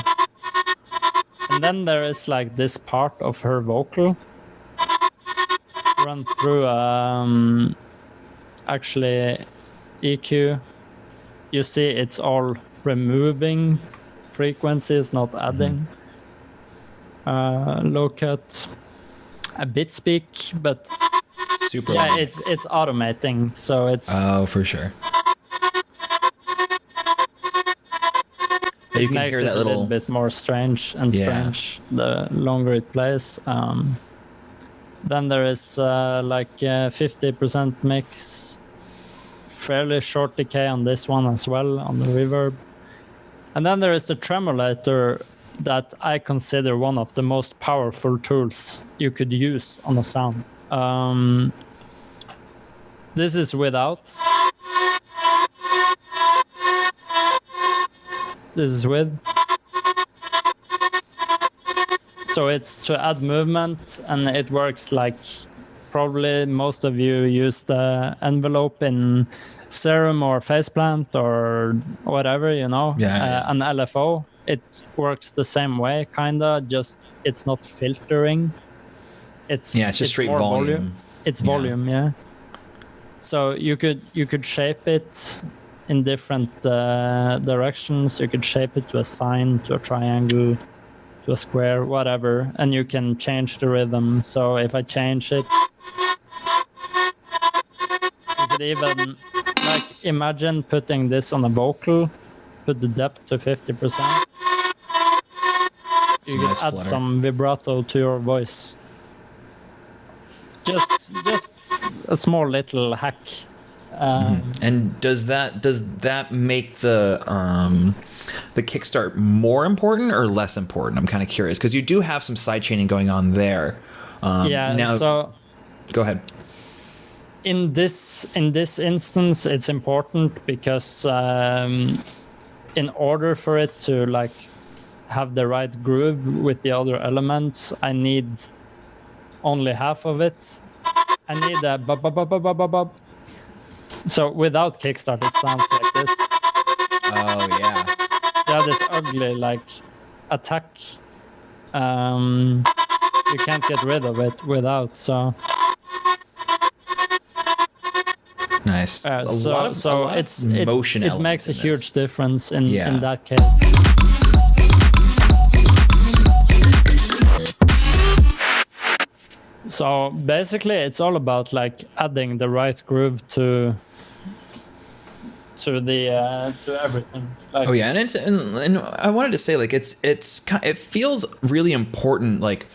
And then there is like this part of her vocal run through actually EQ. You see it's all removing frequencies, not adding. Low cut, a bit speak, but super it's automating, so it's for sure. You can makes hear it that a little bit more strange the longer it plays. Then there is like 50% mix, fairly short decay on this one as well, on the reverb. And then there is the tremolator that I consider one of the most powerful tools you could use on a sound. This is without. This is with. So it's to add movement, and it works like probably most of you use the envelope in Serum or Faceplant or whatever, you know, an LFO. It works the same way, kinda, just it's not filtering. It's just straight volume. It's volume, yeah. So you could shape it in different directions. You could shape it to a sign, to a triangle, to a square, whatever, and you can change the rhythm. So if I change it, you could even like imagine putting this on a vocal, put the depth to 50%. You could add some vibrato to your voice. Just a small little hack. And does that make the kickstart more important or less important? I'm kind of curious because you do have some side chaining going on there. Now, so go ahead. In this instance, it's important because in order for it to like have the right groove with the other elements, I need only half of it. I need a bub bub bub bub bub bub bub. So without kickstart, it sounds like this. Oh yeah. Yeah, this ugly like attack. You can't get rid of it without. So nice. It makes a huge difference in that case. So basically, it's all about like adding the right groove to everything. Like, and I wanted to say like it feels really important like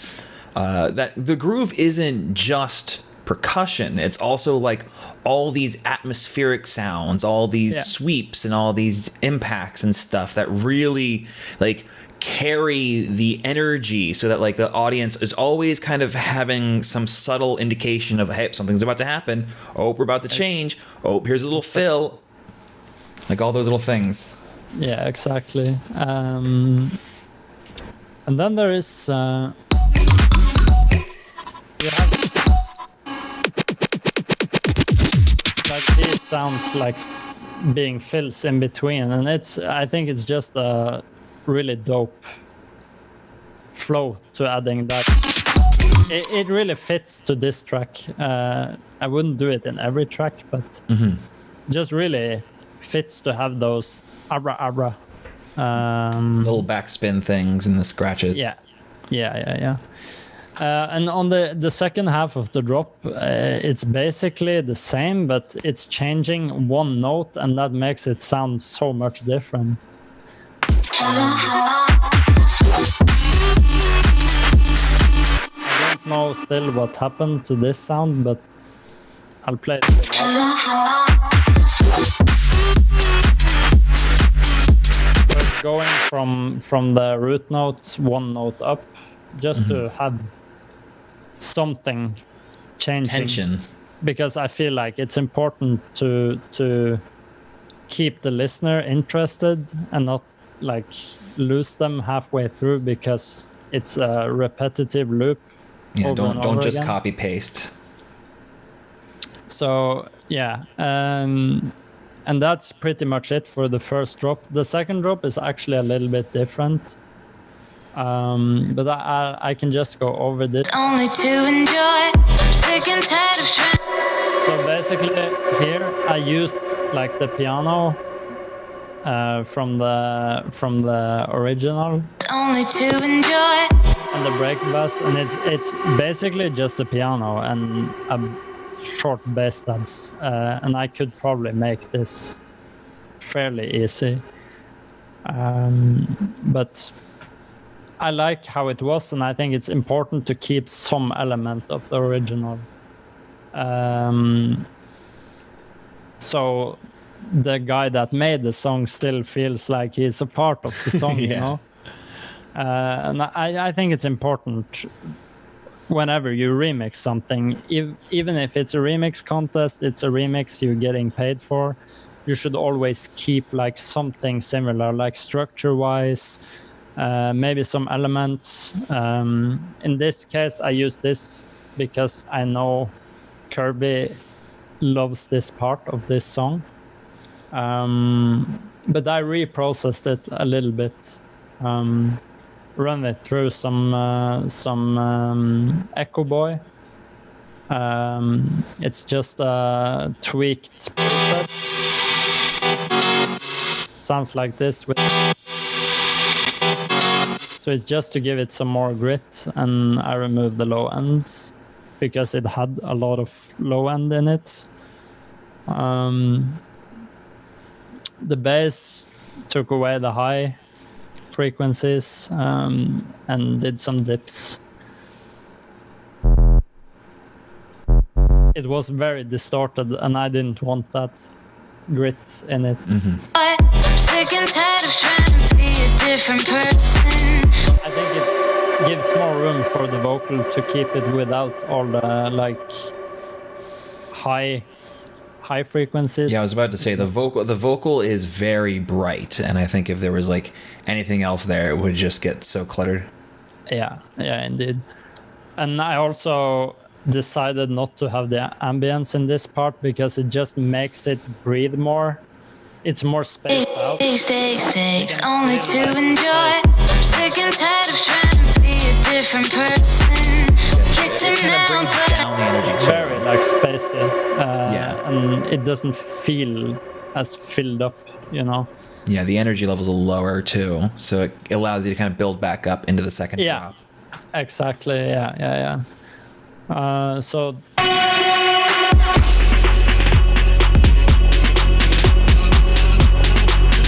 that the groove isn't just percussion. It's also like all these atmospheric sounds, all these sweeps and all these impacts and stuff that really like carry the energy so that like the audience is always kind of having some subtle indication of, hey, something's about to happen. Oh, we're about to change. Oh, here's a little fill. Like all those little things. Yeah, exactly. And then there is you have like these sounds like being fills in between, and I think it's just a really dope flow to adding that. It really fits to this track. I wouldn't do it in every track, but just really fits to have those abra little backspin things and the scratches. Yeah. And on the second half of the drop, it's basically the same, but it's changing one note, and that makes it sound so much different. I don't know still what happened to this sound, but I'll play it. So going from the root notes one note up, just to have something changing. Tension. Because I feel like it's important to keep the listener interested and not like lose them halfway through because it's a repetitive loop. Yeah, don't just again. copy paste. So yeah, and that's pretty much it for the first drop. The second drop is actually a little bit different, but I can just go over this. Only to enjoy. I'm sick and tired of trying. So basically, here I used like the piano from the original. Only to enjoy. And the break bass, and it's basically just a piano and a short bass stabs, and I could probably make this fairly easy. But I like how it was, and I think it's important to keep some element of the original. So the guy that made the song still feels like he's a part of the song, you know? And I think it's important whenever you remix something, even if it's a remix contest, it's a remix you're getting paid for, you should always keep like something similar, like structure-wise, maybe some elements. In this case, I use this because I know Kirby loves this part of this song. But I reprocessed it a little bit, run it through some Echo Boy. It's just a tweaked preset. Sounds like this. So it's just to give it some more grit, and I removed the low ends because it had a lot of low end in it. The bass took away the high frequencies and did some dips. It was very distorted, and I didn't want that grit in it. I'm sick and tired of trying to be a different person. I think it gives more room for the vocal to keep it without all the like high frequencies. Yeah, I was about to say the vocal is very bright, and I think if there was like anything else there, it would just get so cluttered. Yeah, indeed. And I also decided not to have the ambience in this part because it just makes it breathe more. It's more spaced out. Takes only to enjoy. I'm sick and tired of trying to be a different person. Kicked him down, but Down the energy It's too. very like spacey. Yeah. And it doesn't feel as filled up, you know. Yeah, the energy levels are lower too, so it allows you to kind of build back up into the second drop. Exactly. Yeah. So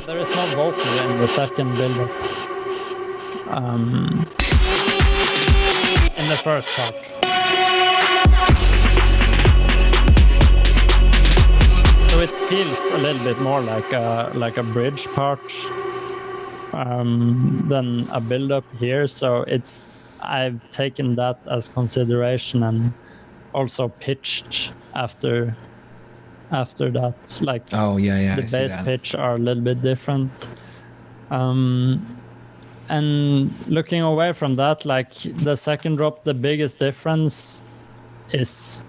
there is no vocal in the second build-up. In the first part. So it feels a little bit more like a bridge part than a build-up here. So I've taken that as consideration and also pitched after that. Like Oh yeah. the I see bass that. pitch are a little bit different. And looking away from that, like the second drop, the biggest difference is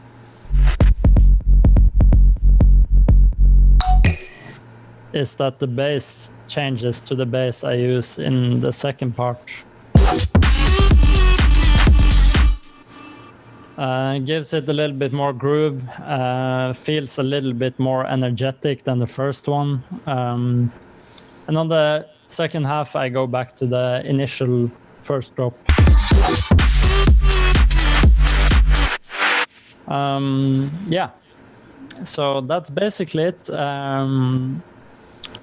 that the bass changes to the bass I use in the second part. Gives it a little bit more groove, feels a little bit more energetic than the first one. And on the second half, I go back to the initial first drop. Yeah, so that's basically it.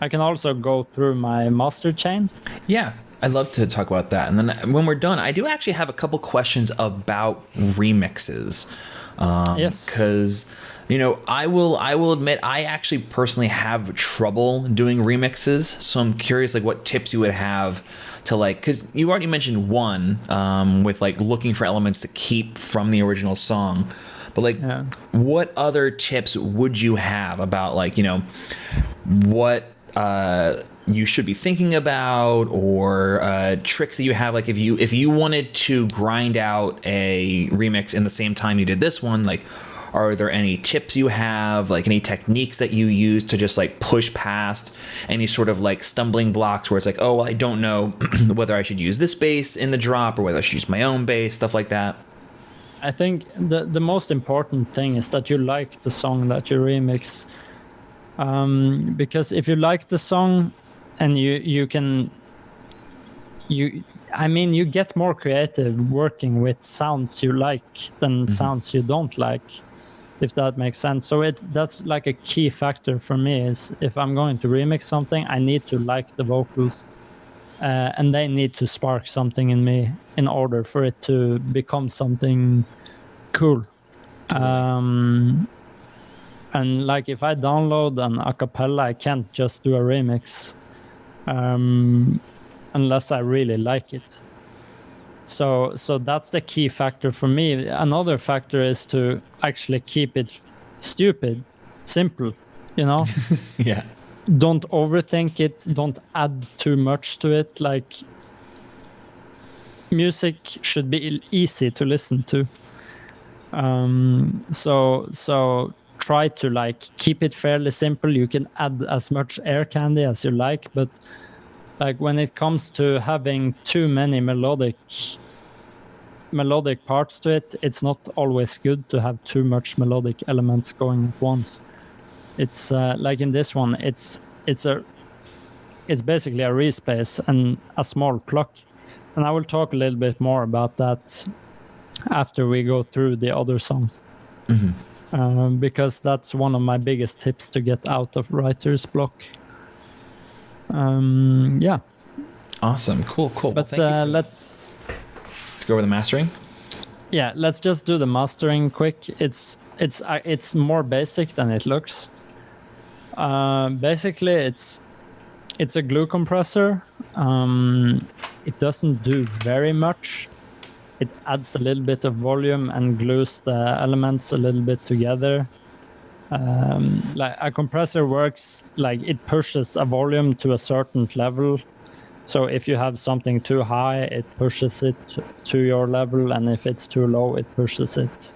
I can also go through my master chain. Yeah, I'd love to talk about that. And then when we're done, I do actually have a couple questions about remixes. Yes. Because, I will admit I actually personally have trouble doing remixes. So I'm curious, like, what tips you would have to, like, because you already mentioned one with, like, looking for elements to keep from the original song. But, like, what other tips would you have about, like, what you should be thinking about, or tricks that you have, like if you wanted to grind out a remix in the same time you did this one, like are there any tips you have, like any techniques that you use to just like push past any sort of like stumbling blocks where it's like, oh well, I don't know whether I should use this bass in the drop or whether I should use my own bass, stuff like that? I think the most important thing is that you like the song that you remix, because if you like the song and you get more creative working with sounds you like than sounds you don't like, if that makes sense. So that's like a key factor for me, is if I'm going to remix something, I need to like the vocals, and they need to spark something in me in order for it to become something cool. And like if I download an acapella, I can't just do a remix unless I really like it. So that's the key factor for me. Another factor is to actually keep it simple, Yeah. Don't overthink it. Don't add too much to it. Like music should be easy to listen to. So try to like keep it fairly simple. You can add as much air candy as you like, but like when it comes to having too many melodic parts to it, it's not always good to have too much melodic elements going at once. It's like in this one, it's basically a respace and a small pluck, and I will talk a little bit more about that after we go through the other song. Because that's one of my biggest tips to get out of writer's block. Yeah. Awesome. Cool. But let's go over the mastering. Yeah, let's just do the mastering quick. It's more basic than it looks. Basically, it's a glue compressor. It doesn't do very much. It adds a little bit of volume and glues the elements a little bit together. Like a compressor works like it pushes a volume to a certain level. So if you have something too high, it pushes it to your level, and if it's too low, it pushes it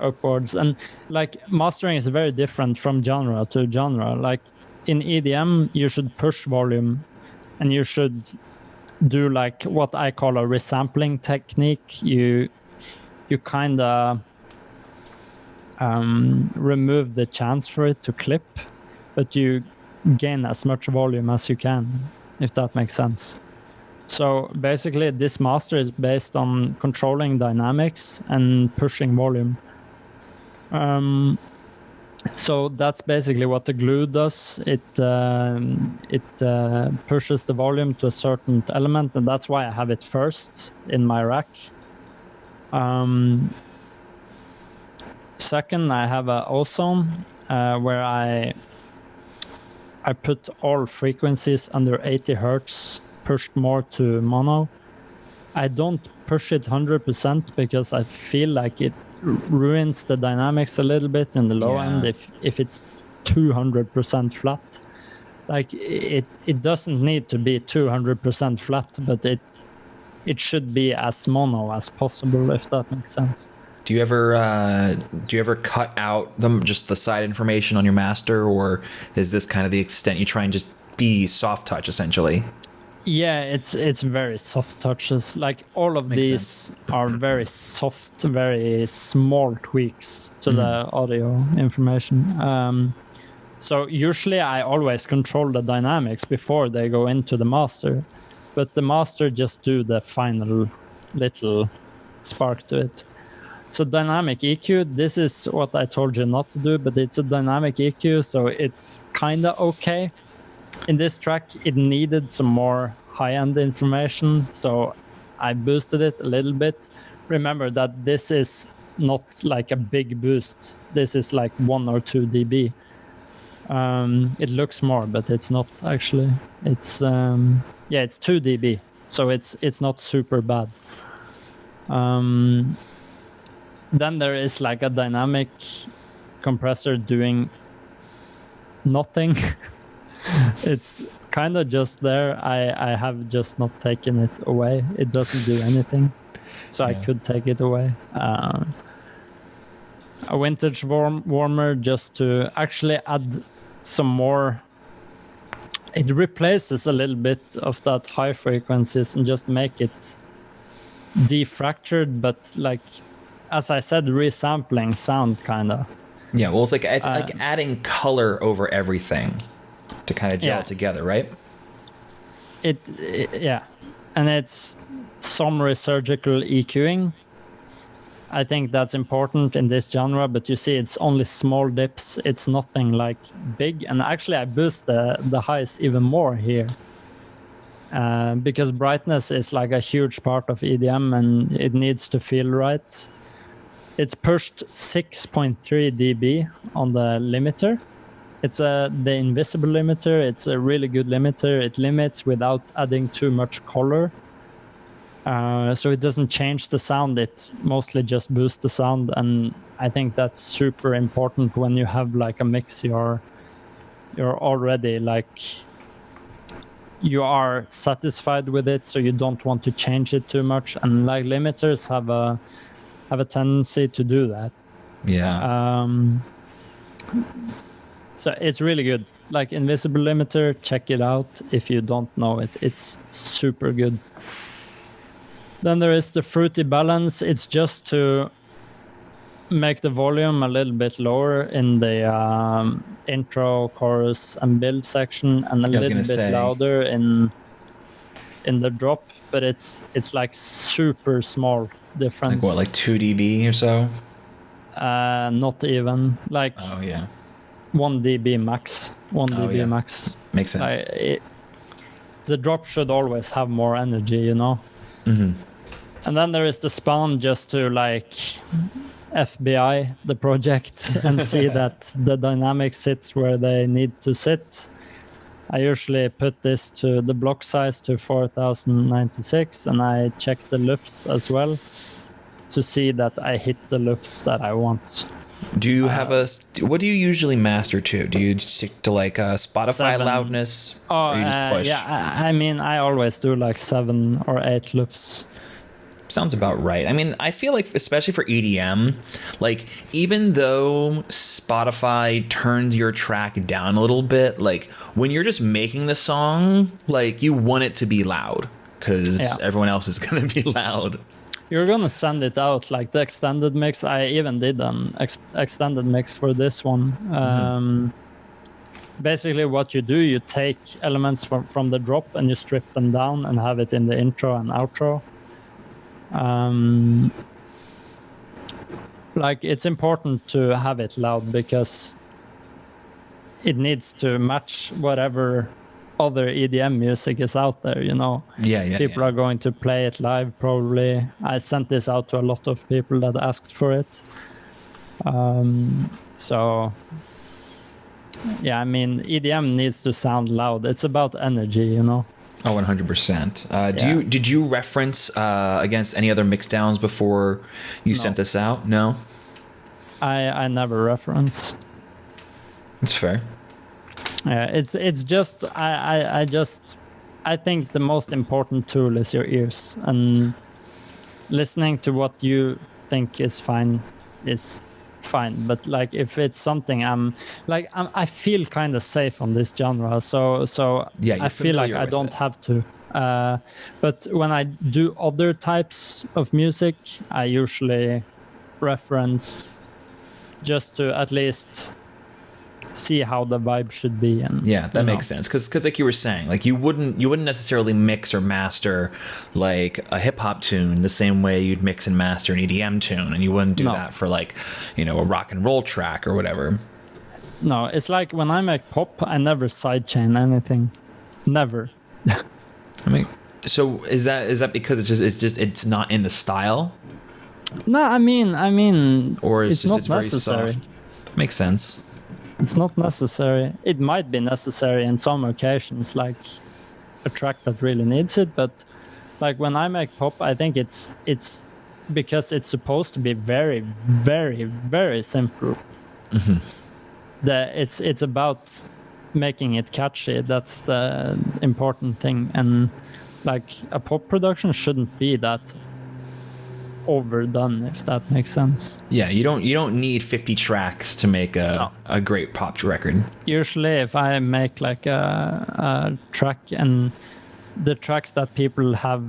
upwards. And like mastering is very different from genre to genre. Like in EDM, you should push volume, and you should do like what I call a resampling technique. You kind of remove the chance for it to clip, but you gain as much volume as you can, if that makes sense. So basically this master is based on controlling dynamics and pushing volume. So that's basically what the glue does. It pushes the volume to a certain element, and that's why I have it first in my rack. Second, I have a ozone where I put all frequencies under 80 hertz, pushed more to mono. I don't push it 100% because I feel like it ruins the dynamics a little bit in the low end if it's 200% flat. Like it doesn't need to be 200% flat, but it should be as mono as possible, if that makes sense. Do you ever cut out just the side information on your master, or is this kind of the extent you try and just be soft touch essentially? Yeah, it's very soft touches. Like all of these are very soft, very small tweaks to the audio information. So usually I always control the dynamics before they go into the master, but the master just do the final little spark to it. So dynamic EQ, this is what I told you not to do, but it's a dynamic EQ, so it's kind of okay. In this track, it needed some more high-end information, so I boosted it a little bit. Remember that this is not like a big boost. This is like 1 or 2 dB. It looks more, but it's not actually. It's it's 2 dB, so it's not super bad. Then there is like a dynamic compressor doing nothing. It's kind of just there. I have just not taken it away. It doesn't do anything, so I could take it away. A vintage warmer just to actually add some more. It replaces a little bit of that high frequencies and just make it defractured, but like as I said, resampling sound kind of. Yeah, well, it's like adding color over everything to kind of gel together, right? It and it's some resurgical EQing. I think that's important in this genre, but you see it's only small dips. It's nothing like big. And actually I boost the highs even more here. Because brightness is like a huge part of EDM and it needs to feel right. It's pushed 6.3 dB on the limiter. It's the invisible limiter. It's a really good limiter. It limits without adding too much color. So it doesn't change the sound. It mostly just boosts the sound. And I think that's super important when you have like a mix. You're already like, you are satisfied with it, so you don't want to change it too much. And like limiters have a tendency to do that. Yeah. So it's really good. Like Invisible Limiter, check it out if you don't know it. It's super good. Then there is the Fruity Balance. It's just to make the volume a little bit lower in the intro, chorus, and build section, and a little bit louder in the drop. But it's like super small difference. Like what, like 2 dB or so? Not even. Like 1 dB max. 1 dB max. Makes sense. The drop should always have more energy, you know? Mm-hmm. And then there is the Spawn, just to like FBI the project and see that the dynamics sits where they need to sit. I usually put this to the block size to 4096, and I check the lufts as well to see that I hit the lufts that I want. Do you have what do you usually master to? Do you stick to like Spotify 7. loudness? Oh, or you just push? I mean, I always do like 7 or 8 lufts. Sounds about right. I mean, I feel like, especially for EDM, like, even though Spotify turns your track down a little bit, like, when you're just making the song, like, you want it to be loud, because everyone else is going to be loud. You're going to send it out, like the extended mix. I even did an extended mix for this one. Basically, what you do, you take elements from the drop and you strip them down and have it in the intro and outro. Like, it's important to have it loud because it needs to match whatever other EDM music is out there, you know. People are going to play it live probably. I sent this out to a lot of people that asked for it. So yeah, I mean, EDM needs to sound loud. It's about energy, you know. Oh, 100%. Did you reference against any other mixdowns before you sent this out? No? I never reference. That's fair. Yeah, it's just I think the most important tool is your ears, and listening to what you think is fine is fine. But like, if it's something I feel kind of safe on this genre, so I feel like I don't have to. But when I do other types of music, I usually reference just to at least see how the vibe should be. And that makes sense, because like you were saying, like you wouldn't necessarily mix or master like a hip-hop tune the same way you'd mix and master an EDM tune, and you wouldn't do that for, like, you know, a rock and roll track or whatever. No, it's like when I make pop, I never sidechain anything. Never. I mean, so is that because it's not in the style? No, I mean or it's not very necessary. soft. Makes sense. It's not necessary. It might be necessary in some occasions, like a track that really needs it. But like when I make pop, I think it's because it's supposed to be very, very, very simple. Mm-hmm. It's about making it catchy. That's the important thing. And like a pop production shouldn't be that overdone, if that makes sense. Yeah, you don't need 50 tracks to make a great pop record. Usually if I make like a track, and the tracks that people have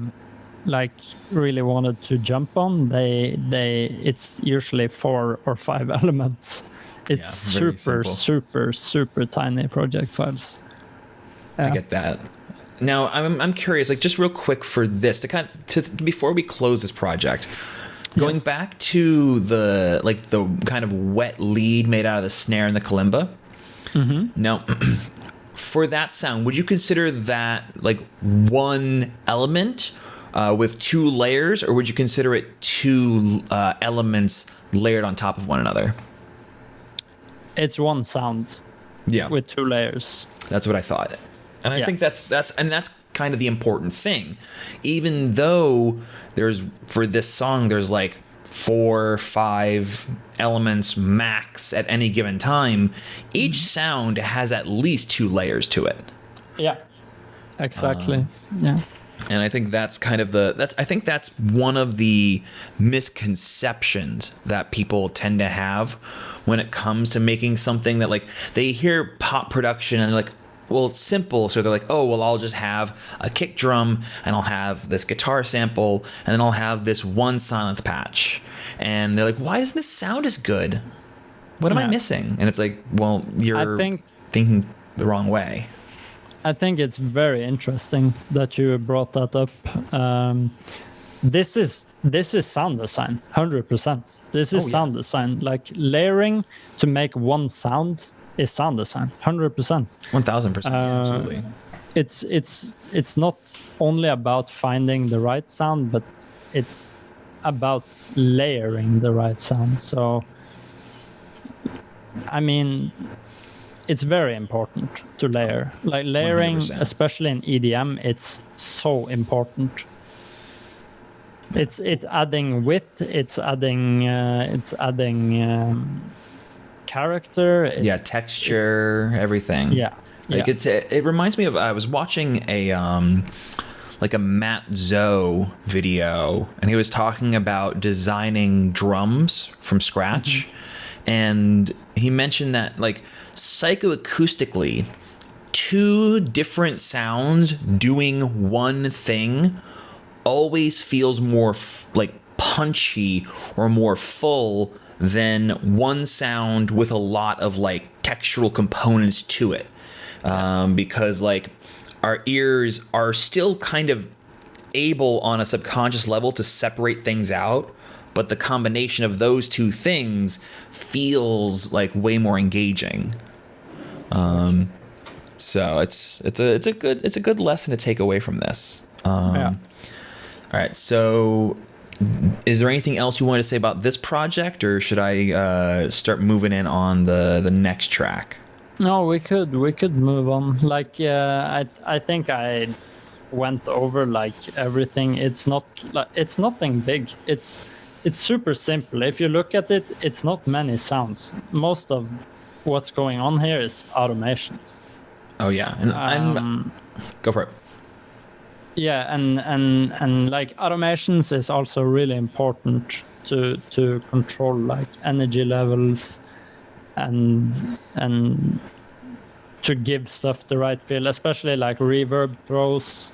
like really wanted to jump on, it's usually 4 or 5 elements. It's super tiny project files. I get that. Now, I'm curious, like, just real quick for this, before we close this project, going back to the kind of wet lead made out of the snare and the kalimba. Mm-hmm. Now, for that sound, would you consider that like one element with 2 layers, or would you consider it 2 elements layered on top of one another? It's one sound. Yeah. With 2 layers. That's what I thought. And I think that's kind of the important thing. Even though for this song there's like 4 or 5 elements max at any given time, each sound has at least 2 layers to it. Yeah. Exactly. Yeah. And I think that's kind of that's one of the misconceptions that people tend to have when it comes to making something that, like, they hear pop production and they're like, well, it's simple. So they're like, oh, well, I'll just have a kick drum and I'll have this guitar sample and then I'll have this one silent patch. And they're like, why doesn't this sound as good? What am I missing? And it's like, well, you're thinking the wrong way. I think it's very interesting that you brought that up. This is sound design, 100%. This is sound design. Like, layering to make one sound is sound design, 100%. 1000%, absolutely. It's not only about finding the right sound, but it's about layering the right sound. So, I mean, it's very important to layer. Like, layering, 100%. especially in EDM, it's so important. It's adding width. It's adding character. Texture, everything. Yeah. Like, it reminds me of, I was watching a Matt Zoe video, and he was talking about designing drums from scratch. And he mentioned that, like, psychoacoustically, two different sounds doing one thing always feels more like punchy or more full than one sound with a lot of, like, textural components to it. Because, like, our ears are still kind of able on a subconscious level to separate things out, but the combination of those two things feels like way more engaging. So it's a good lesson to take away from this. All right. So, is there anything else you want to say about this project, or should I start moving in on the next track? No, we could move on. Like, I think I went over, like, everything. It's nothing big. It's super simple. If you look at it, it's not many sounds. Most of what's going on here is automations. Oh yeah, and go for it. Yeah, and like, automations is also really important to control, like, energy levels and to give stuff the right feel, especially like reverb throws.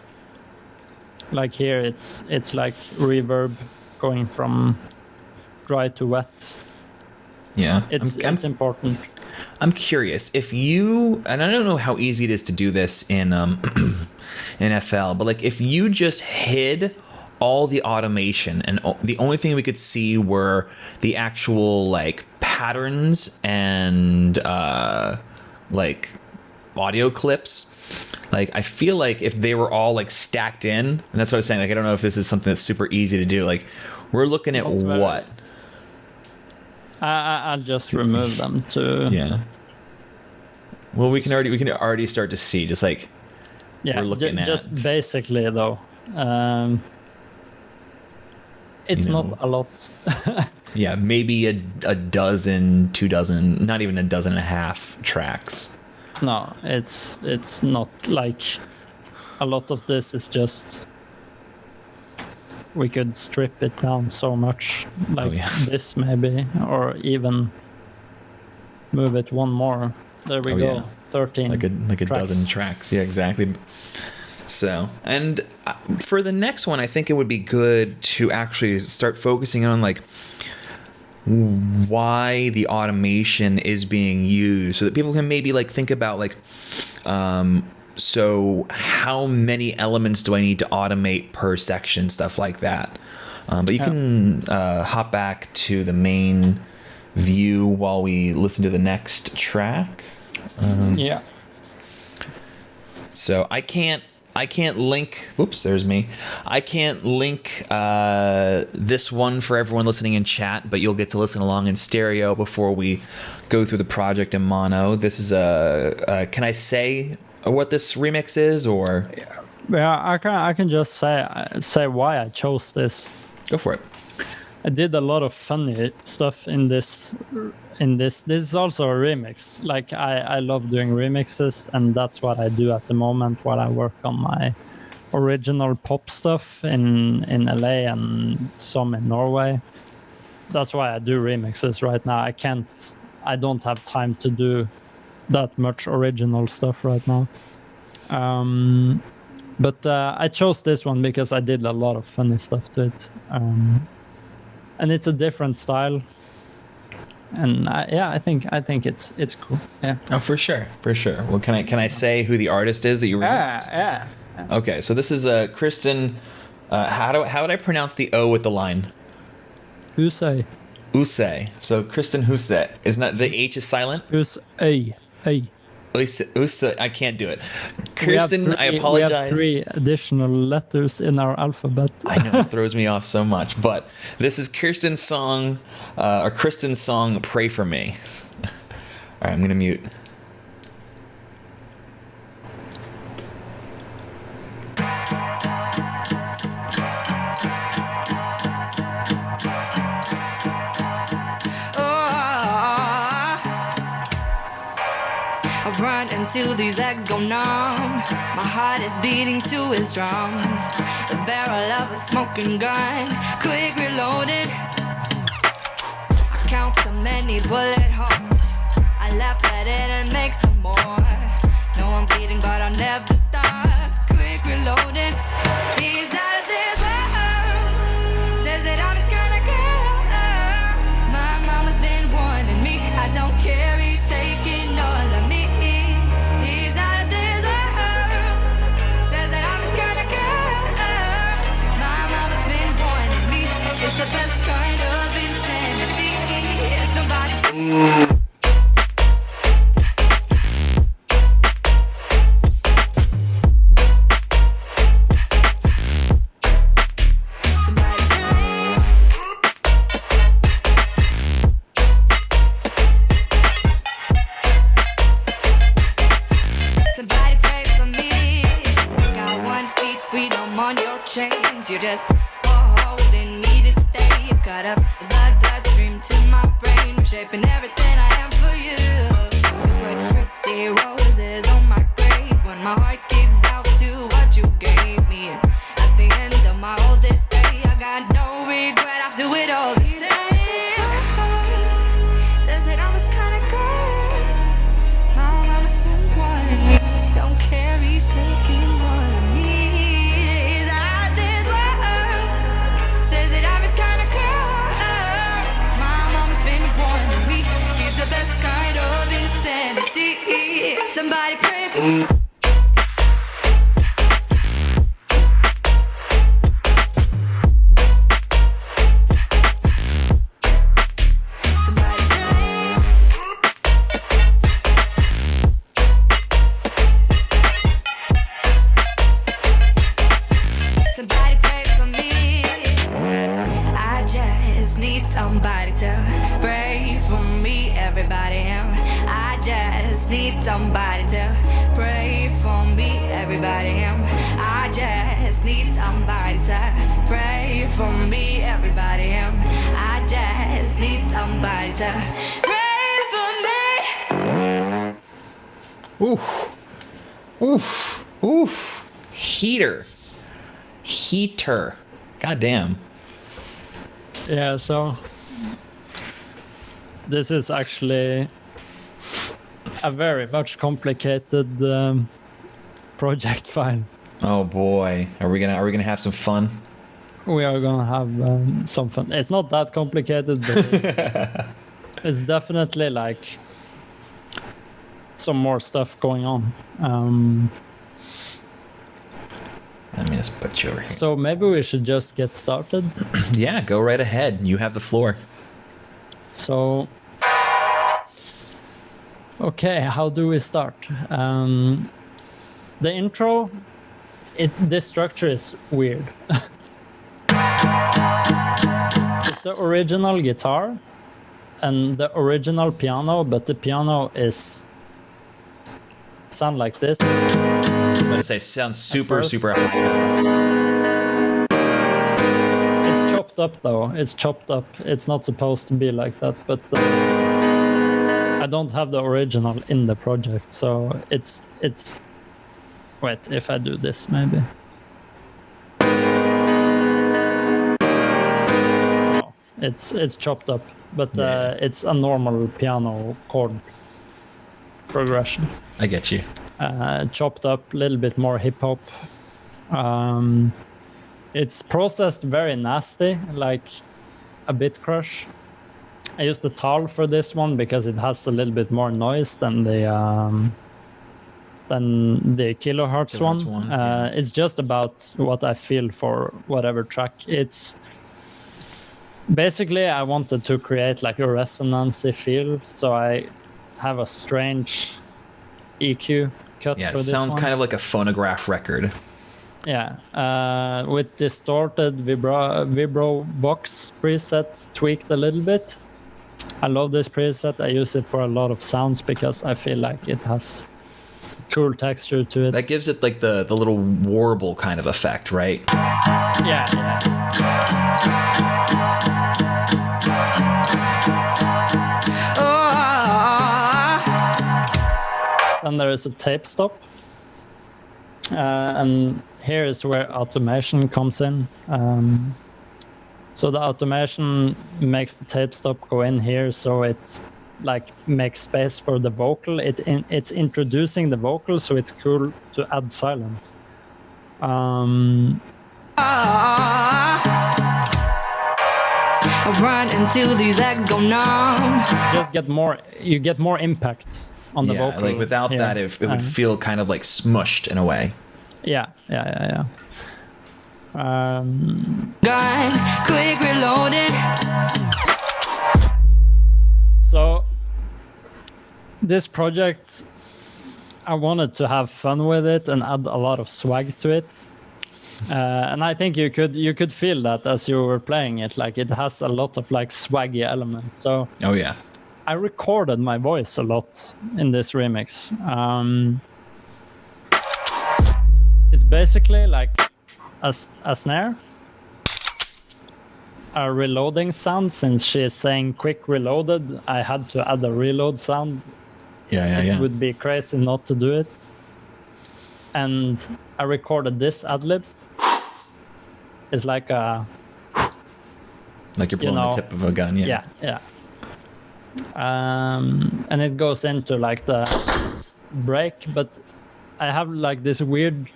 Like, here it's like reverb going from dry to wet. Yeah, it's important. I'm curious if you, and I don't know how easy it is to do this in in FL, but, like, if you just hid all the automation and the only thing we could see were the actual, like, patterns and like audio clips. Like, I feel like if they were all, like, stacked in, and that's what I was saying, like, I don't know if this is something that's super easy to do. Like, we're looking at what? I'll just remove them to. Yeah. Well, we can already start to see, just like, we're looking at. Just basically, though, it's not a lot. Yeah, maybe a dozen, 2 dozen, not even a dozen and a half tracks. No, it's not like a lot of this is just. We could strip it down so much, like this maybe, or even move it one more. There we go, 13. Like a dozen tracks. Yeah, exactly. So, and for the next one, I think it would be good to actually start focusing on, like, why the automation is being used, so that people can maybe, like, think about, like, so how many elements do I need to automate per section, stuff like that. But you can hop back to the main view while we listen to the next track. So I can't link. Whoops, there's me. I can't link this one for everyone listening in chat, but you'll get to listen along in stereo before we go through the project in mono. This is can I say what this remix is, or? Yeah, I can just say why I chose this. Go for it. I did a lot of funny stuff in this. This is also a remix. Like I love doing remixes, and that's what I do at the moment while I work on my original pop stuff in LA and some in Norway. That's why I do remixes right now. I don't have time to do that much original stuff right now. But I chose this one because I did a lot of funny stuff to it. And it's a different style. And I think it's cool. Yeah. Oh, for sure. Well, can I say who the artist is that you remixed? Yeah. Okay, so this is Kristen. How would I pronounce the O with the line? Husay. So Kristen Husay. Isn't that the H is silent? Husay. Husay. I can't do it. Kristen, I apologize. We have 3 additional letters in our alphabet. I know, it throws me off so much. But this is Kristen's song, Pray For Me. All right, I'm going to mute. Run until these legs go numb. My heart is beating to its drums. The barrel of a smoking gun, quick reloaded. I count so many bullet holes. I laugh at it and make some more. No, I'm bleeding, but I'll never stop. Quick reloading. He's out of this world. Says that I'm his kind of girl. My mama's been warning me. I don't care, he's taking all of me. He's out of this world. Says that I'm his kind of girl. My mama's been warning me. It's the best kind of insanity. Somebody. Chains, you're just holding me to stay. You cut up the bloodstream to my brain, reshaping everything I am for you. You put pretty roses on my grave when my heart gives out to what you gave me. And at the end of my oldest day, I got no regret. I do it all the same. Says that I'm his kind of girl. My mama's been warning me. Don't care, he's taking all of me. The best kind of insanity. Somebody pray. Somebody pray. Somebody pray for me. I just need somebody to pray for me. Everybody, I just need somebody to pray for me. Everybody, I just need somebody to pray for me. Everybody, I just need somebody to pray for me. Oof. Heater. Goddamn. Yeah, so this is actually a very much complicated project file. Oh boy, are we gonna have some fun? We are gonna have some fun. It's not that complicated, but it's definitely like some more stuff going on. Let me just put you over here. So maybe we should just get started. Yeah, go right ahead. You have the floor. So, okay, how do we start? The intro, this structure is weird. It's the original guitar and the original piano, but the piano sound like this. I'm gonna say sounds super high passed. It's chopped up though. It's chopped up. It's not supposed to be like that, but I don't have the original in the project, so it's. Wait, if I do this, maybe. No, it's chopped up, but it's a normal piano chord progression. I get you. Chopped up, a little bit more hip hop. It's processed very nasty, like a bit crush. I used the Tal for this one because it has a little bit more noise than the kilohertz one. Yeah. It's just about what I feel for whatever track. It's basically I wanted to create like a resonancy feel, so I have a strange EQ cut Yeah, for it this sounds one. kind of like a phonograph record. Yeah, with distorted vibro box preset tweaked a little bit. I love this preset. I use it for a lot of sounds because I feel like it has cool texture to it. That gives it like the little warble kind of effect, right? Yeah. Then there is a tape stop. And here is where automation comes in. So the automation makes the tape stop go in here, so it's like makes space for the vocal. It's introducing the vocal, so it's cool to add silence. I run until these legs go numb. You get more impact on the vocal. Like without that, it would feel kind of like smushed in a way. Yeah. Gun, quick reloaded. So this project, I wanted to have fun with it and add a lot of swag to it. And I think you could feel that as you were playing it. Like it has a lot of like swaggy elements. So Oh yeah. I recorded my voice a lot in this remix. It's basically like a snare, a reloading sound. Since she is saying quick reloaded, I had to add a reload sound. It would be crazy not to do it. And I recorded this ad-libs. It's like a... Like you're blowing the tip of a gun, Yeah. And it goes into like the break, but I have like this weird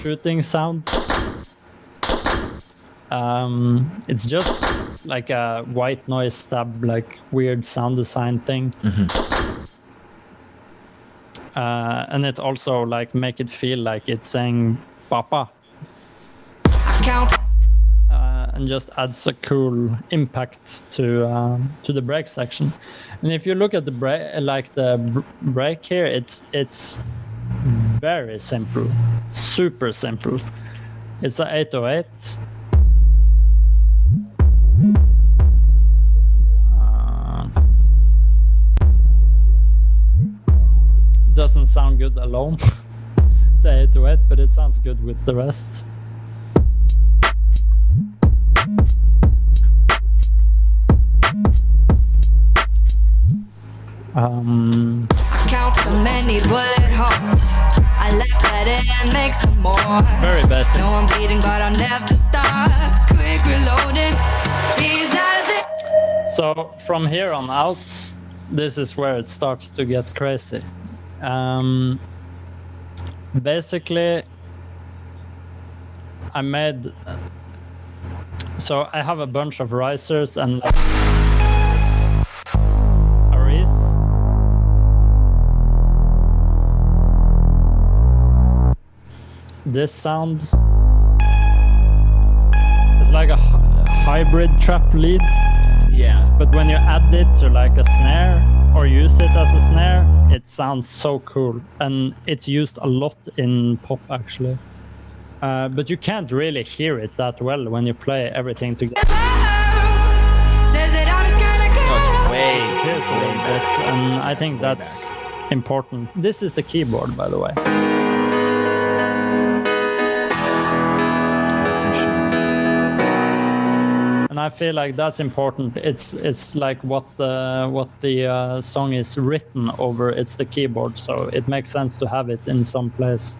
shooting sound. It's just like a white noise stab, like weird sound design thing. And it also like make it feel like it's saying "Papa," and just adds a cool impact to the break section. And if you look at the break here, it's very simple, super simple. It's a 808. Doesn't sound good alone, the 808, but it sounds good with the rest. Count so many bullet holes. I left that in and make some more. Very basic. No, I'm bleeding, but I'll never stop. Quick reloading. He's out of there. So from here on out, this is where it starts to get crazy. Basically, I made... So I have a bunch of risers and Aries. This sound is like a hybrid trap lead. Yeah. But when you add it to like a snare or use it as a snare, it sounds so cool. And it's used a lot in pop actually. But you can't really hear it that well when you play everything together. Says that I'm just kinda good. Way Here's a little bit, and I think that's important. This is the keyboard, by the way. I feel like that's important. It's like what the song is written over. It's the keyboard, so it makes sense to have it in some place.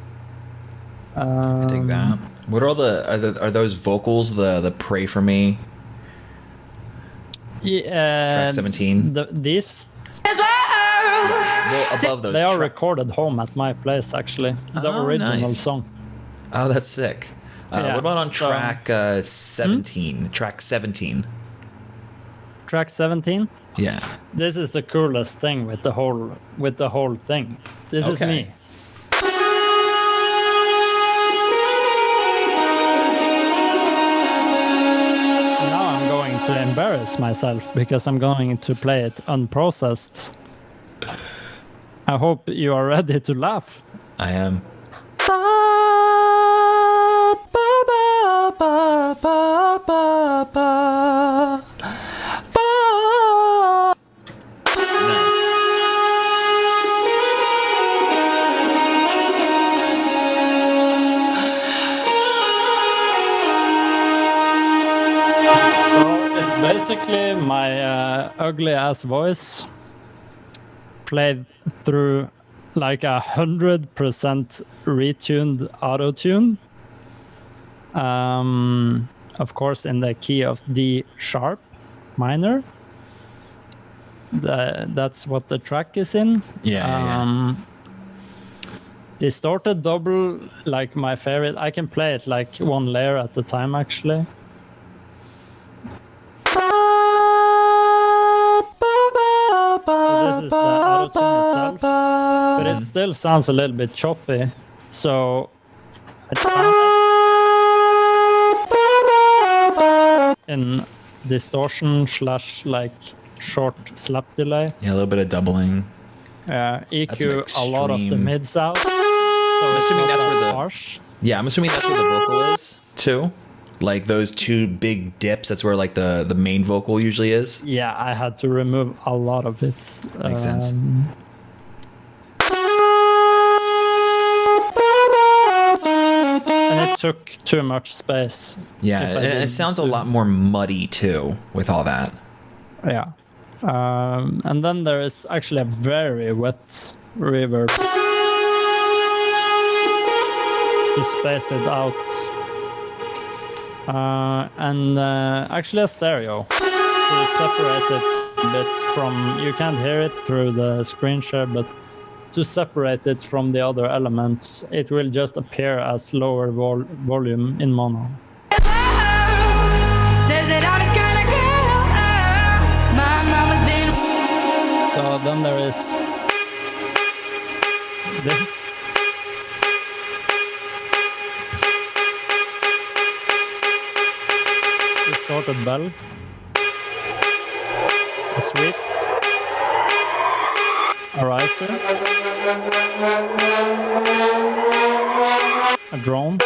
I dig that. What are all are those vocals? The "Pray for Me"? Yeah, Track 17. These. Well, above those. They are recorded home at my place, actually. The original nice. song. Oh, that's sick. What about on track 17? Track 17. Track 17? Yeah. This is the coolest thing with the whole thing. This is me. Now I'm going to embarrass myself because I'm going to play it unprocessed. I hope you are ready to laugh. I am. Basically, my ugly ass voice played through like 100% retuned auto tune. Of course, in the key of D sharp minor. That's what the track is in. Yeah. Distorted double, like my favorite. I can play it like one layer at a time, actually. So this is the auto-tune itself, but it still sounds a little bit choppy. So in distortion / like short slap delay. Yeah, a little bit of doubling. EQ a lot of the mids out. So I'm assuming that's where harsh. Yeah, I'm assuming that's where the vocal is too. Like those two big dips, that's where like the main vocal usually is. Yeah, I had to remove a lot of it. Makes sense. And it took too much space. Yeah, and it sounds a lot more muddy too with all that. Yeah. And then there is actually a very wet reverb to space it out. And actually a stereo to separate it a bit from, you can't hear it through the screen share, but to separate it from the other elements, it will just appear as lower volume in mono. So then there is this. Distorted bell, a sweep, a riser, a drone,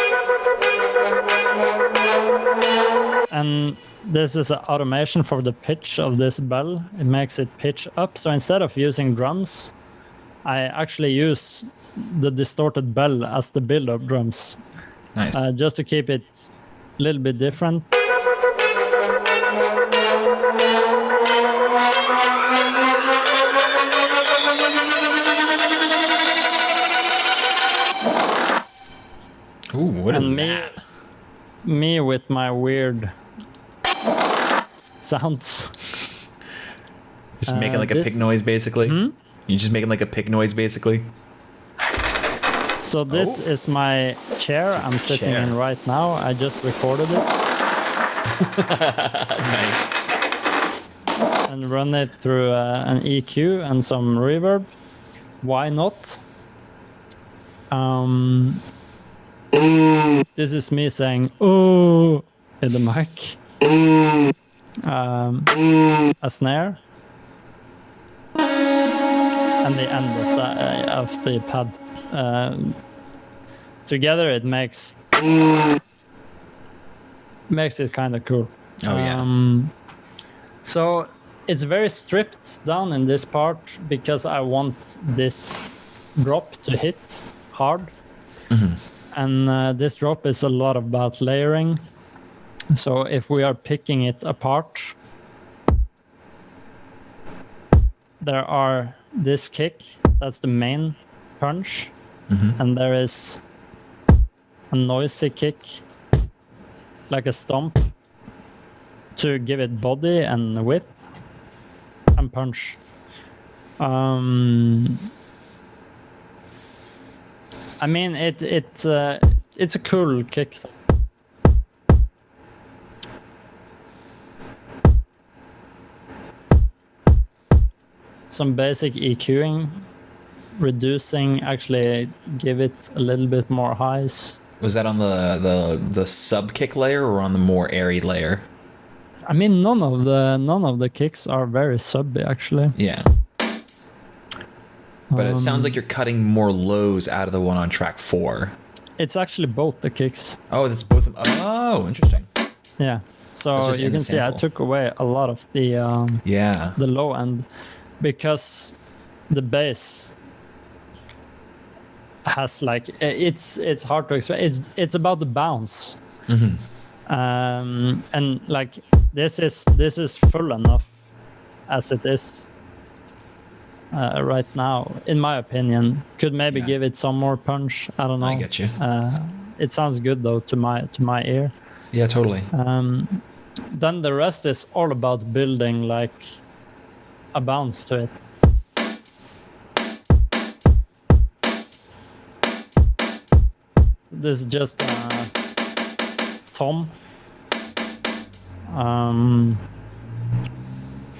and this is an automation for the pitch of this bell. It makes it pitch up, so instead of using drums, I actually use the distorted bell as the build-up drums. Nice. Just to keep it a little bit different. Ooh, what is that? Me with my weird sounds. Just making like a pig noise, basically? You're just making like a pig noise, basically? So this is my chair I'm sitting in right now. I just recorded it. Nice. And run it through an EQ and some reverb. Why not? This is me saying "oh" in the mic. A snare. And the end of the pad. Together it makes it kind of cool. Oh yeah. So it's very stripped down in this part because I want this drop to hit hard. And this drop is a lot about layering. So if we are picking it apart, there are this kick, that's the main punch, and there is a noisy kick, like a stomp, to give it body and width, and punch. I mean, it's a cool kick. Some basic EQing, reducing, actually give it a little bit more highs. Was that on the sub kick layer or on the more airy layer? I mean, none of the kicks are very subby, actually. Yeah. But it sounds like you're cutting more lows out of the one on track 4. It's actually both the kicks. Oh, that's both of them. Oh, interesting. Yeah. So So you can see I took away a lot of the Yeah. low end, because the bass has like, it's hard to explain. It's about the bounce. And like this is full enough as it is right now, in my opinion. Could maybe Yeah. give it some more punch. I don't know. I get you. It sounds good though to my ear. Yeah, totally. Then the rest is all about building like a bounce to it. This is just tom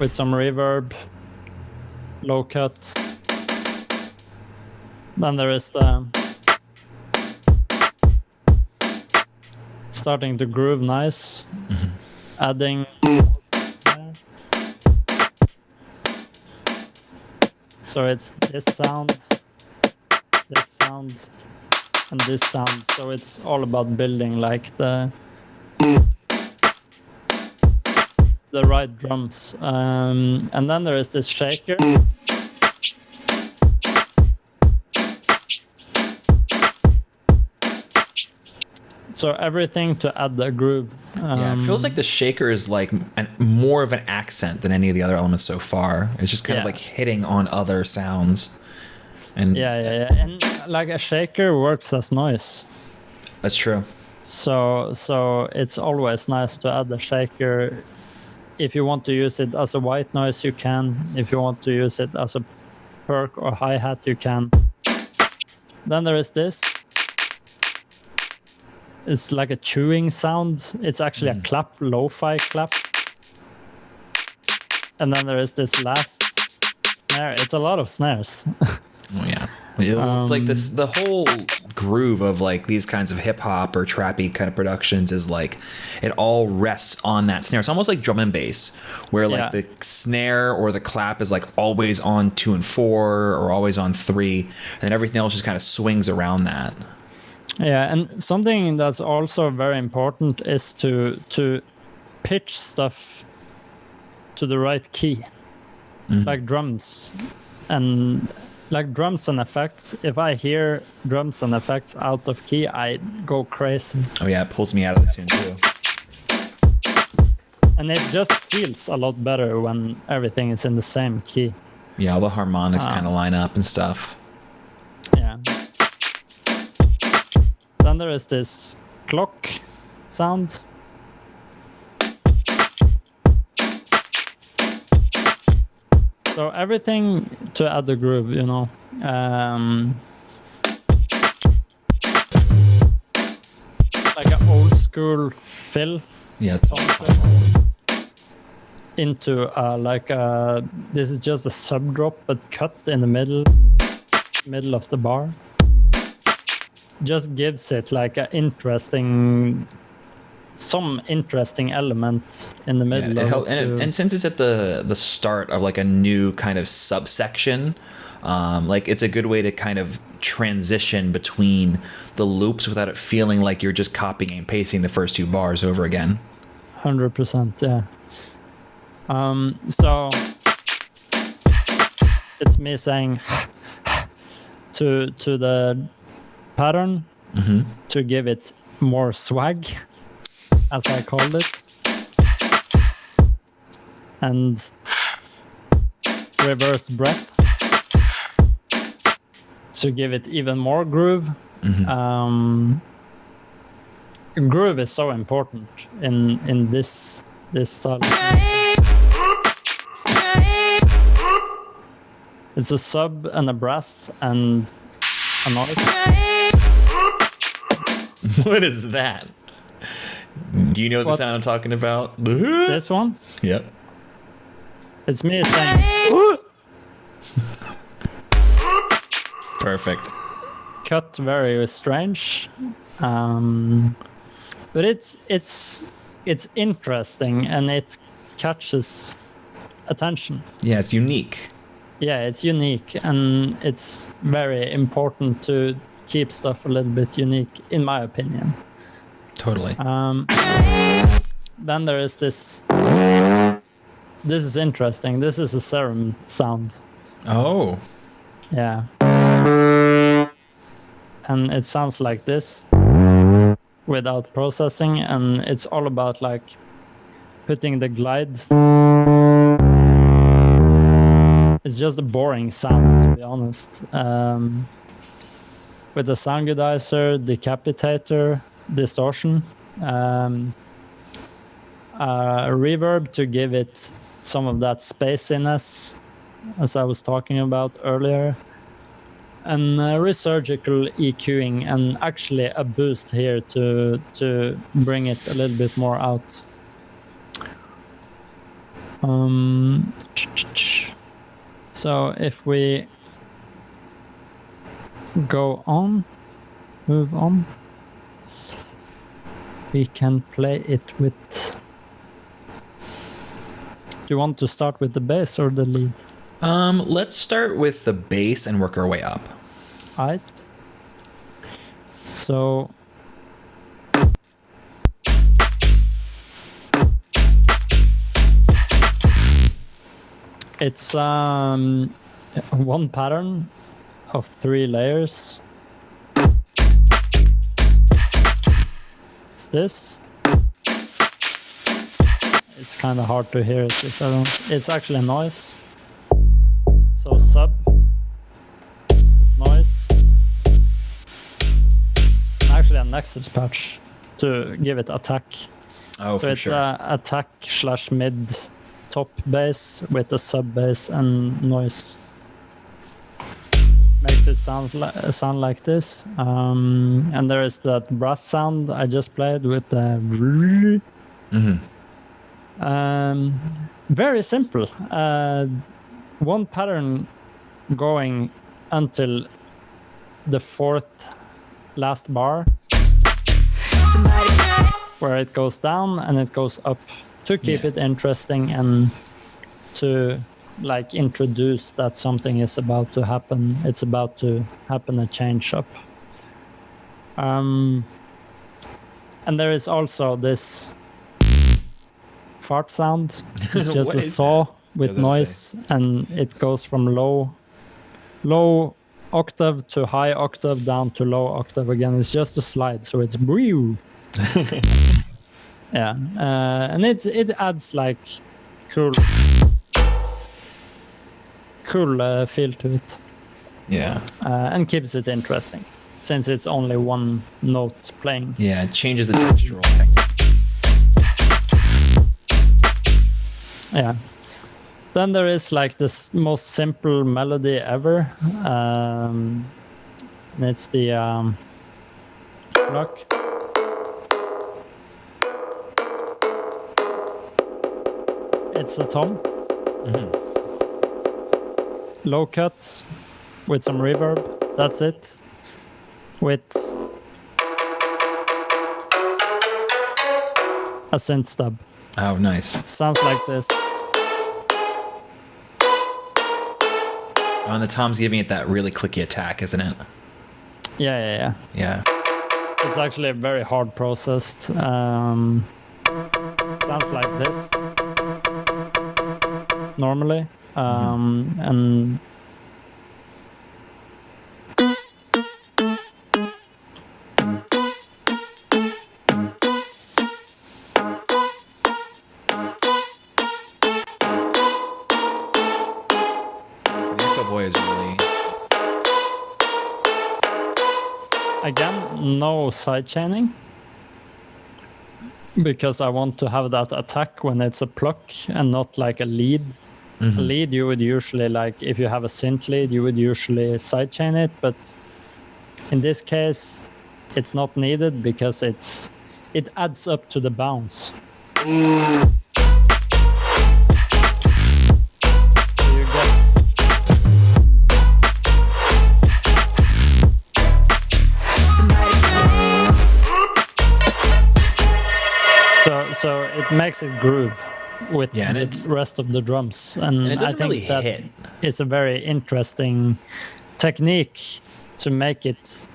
with some reverb, low cut. Then there is the starting to groove nice, adding. So it's this sound, and this sound. So it's all about building like the right drums. And then there is this shaker. So everything to add the groove. Yeah, it feels like the shaker is like more of an accent than any of the other elements so far. It's just kind of Yeah. like hitting on other sounds. And Yeah. And like a shaker works as noise. that's true. So it's always nice to add a shaker. If you want to use it as a white noise, you can. If you want to use it as a perk or hi-hat, you can. Then there is this. It's like a chewing sound. It's actually a clap, lo-fi clap. And then there is this last snare. It's a lot of snares. Oh yeah. It's like this, the whole groove of like these kinds of hip hop or trappy kind of productions is like it all rests on that snare. It's almost like drum and bass, where like the snare or the clap is like always on 2 and 4 or always on 3, and then everything else just kind of swings around that. Yeah, and something that's also very important is to pitch stuff to the right key, like drums and effects. If I hear drums and effects out of key, I go crazy. Oh yeah, it pulls me out of the tune too. And it just feels a lot better when everything is in the same key. Yeah, all the harmonics kind of line up and stuff. Yeah. Then there is this clock sound. So everything to add the groove, you know. Like an old school fill Yeah. into this is just a sub drop but cut in the middle of the bar. Just gives it like some interesting elements in the middle of it. And since it's at the start of like a new kind of subsection, like it's a good way to kind of transition between the loops without it feeling like you're just copying and pasting the first 2 bars over again. 100%, yeah. So it's me saying to the pattern to give it more swag. as I called it, and reverse breath to give it even more groove. Groove is so important in this style. It's a sub and a brass and a noise. What is that? Do you know the sound I'm talking about? This one? Yep. It's me saying Perfect. cut very strange. But it's interesting and it catches attention. Yeah, it's unique. Yeah, it's unique and it's very important to keep stuff a little bit unique, in my opinion. Totally. Then there is this. This is interesting. This is a serum sound. Oh. Yeah. And it sounds like this without processing, and it's all about like putting the glides. It's just a boring sound, to be honest. With the sound goodizer, decapitator, distortion, reverb to give it some of that spaciness, as I was talking about earlier, and resurgical EQing, and actually a boost here to bring it a little bit more out. So if we go on, move on, we can play it with. Do you want to start with the bass or the lead? Let's start with the bass and work our way up. Alright. So it's one pattern of 3 layers. It's this. It's kind of hard to hear it if I don't. It's actually a noise. So sub, noise, and actually a Nexus patch to give it attack. Oh, So for it's sure. attack / mid top bass with a sub bass and noise. Makes it sound like this. And there is that brass sound I just played with the. Very simple. One pattern going until the 4th last bar, where it goes down and it goes up to keep it interesting and to like introduce that something is about to happen. It's about to happen, a change up. And there is also this fart sound. It's just What a is saw that? with What does it noise, and it goes from low octave to high octave down to low octave again. It's just a slide, so it's brew. Yeah, and it adds like cool feel to it. Yeah. And keeps it interesting, since it's only one note playing. Yeah, it changes the textural. Yeah. Then there is like this most simple melody ever. And it's the block. It's a tom. Low cut with some reverb. That's it. With a synth stub. Oh, nice. Sounds like this. Oh, and the tom's giving it that really clicky attack, isn't it? Yeah. Yeah. It's actually very hard processed. Sounds like this normally. And Disco Boy is really... Again, no sidechaining. Because I want to have that attack when it's a pluck and not like a lead. A lead, you would usually, like, if you have a synth lead, you would usually sidechain it, but in this case, it's not needed because it adds up to the bounce. So you get... So it makes it groove with the rest of the drums, and it doesn't I think really that hit. is a very interesting technique to make it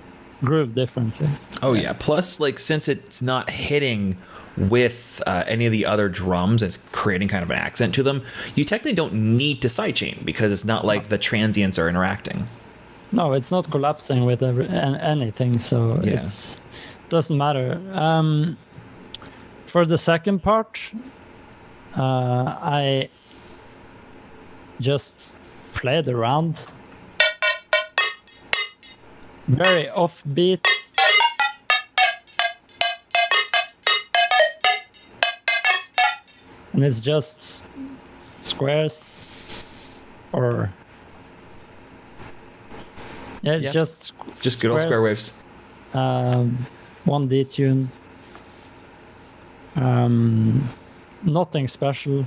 groove differently. Oh yeah. Plus, like, since it's not hitting with any of the other drums, it's creating kind of an accent to them. You technically don't need to sidechain because it's not like the transients are interacting. No, it's not collapsing with anything, so it's doesn't matter. For the second part, I just played around. Very offbeat. And it's just squares or... Yeah, it's just good old square waves. One detuned. Nothing special.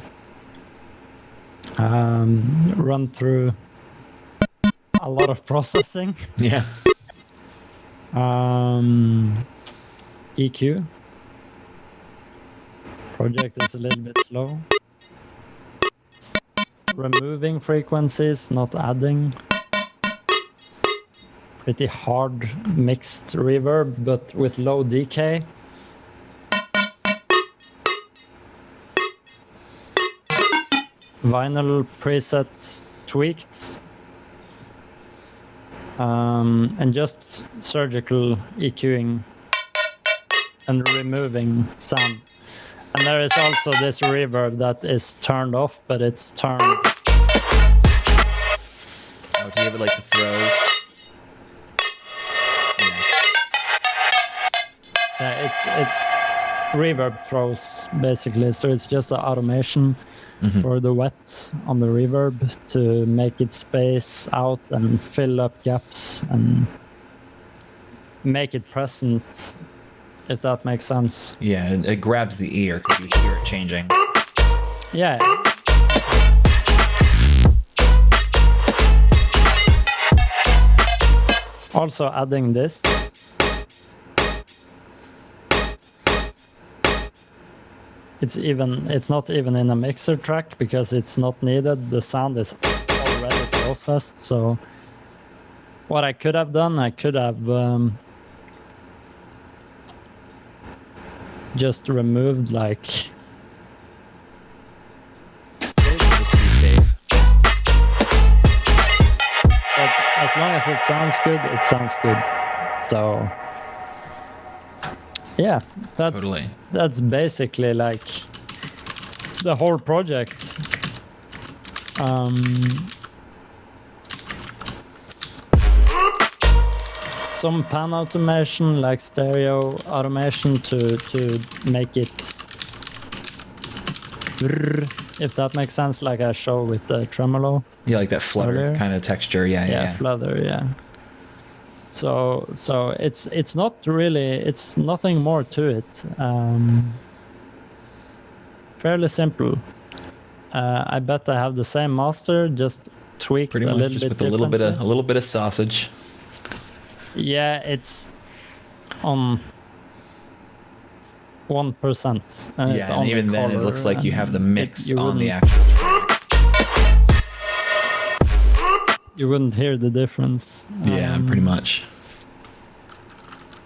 Run through a lot of processing. Yeah. EQ. Project is a little bit slow. Removing frequencies, not adding. Pretty hard mixed reverb, but with low decay. Vinyl presets tweaked. And just surgical EQing and removing sound. And there is also this reverb that is turned off, but it's turned. Oh, to give it like the throws. Yeah, it's reverb throws basically. So it's just an automation for the wet on the reverb to make it space out and fill up gaps and make it present, if that makes sense. Yeah, it grabs the ear because you hear it changing. Yeah. Also adding this. It's not even in a mixer track because it's not needed. The sound is already processed. So what I could have done, I could have just removed like Just to be safe. But as long as it sounds good, it sounds good. So yeah, that's basically like the whole project. Some pan automation, like stereo automation, to make it, if that makes sense, like I show with the tremolo. Yeah, like that flutter kind of texture. Yeah. Flutter, yeah. So it's not really, it's nothing more to it. Fairly simple. I bet I have the same master, just tweaked Pretty a much little just bit with a little bit of sausage. Yeah, it's on 1%. And it's And on even the then, it color, looks like you have the mix on the wouldn't- actual track. You wouldn't hear the difference. Yeah, pretty much.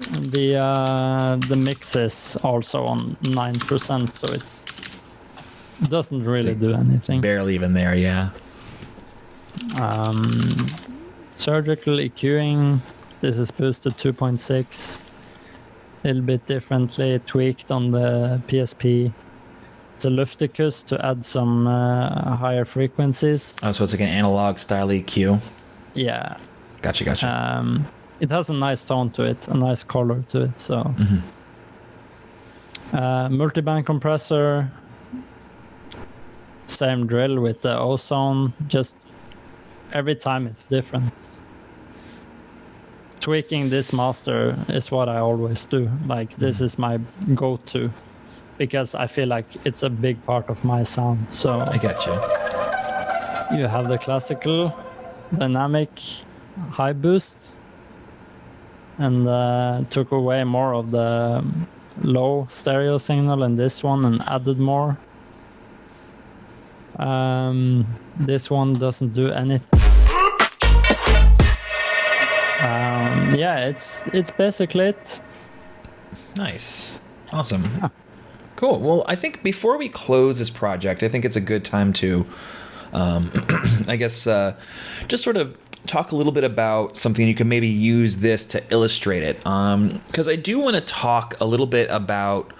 The mix is also on 9%, so it's doesn't really do anything. Barely even there, yeah. Surgical EQing. This is boosted 2.6. A little bit differently tweaked on the PSP. it's a lufticus to add some higher frequencies. Oh, so it's like an analog style EQ. Yeah. Gotcha. It has a nice tone to it, a nice color to it. So, multiband compressor, same drill with the ozone. Just every time it's different. Tweaking this master is what I always do. Like this is my go-to because I feel like it's a big part of my sound. So I gotcha. You have the classical, dynamic, high boost, and took away more of the low stereo signal in this one and added more. This one doesn't do anything. Yeah, it's basically it. Nice. Awesome. Cool. Well, I think before we close this project, I think it's a good time to, I guess, just sort of talk a little bit about something you can maybe use this to illustrate it. Because I do want to talk a little bit about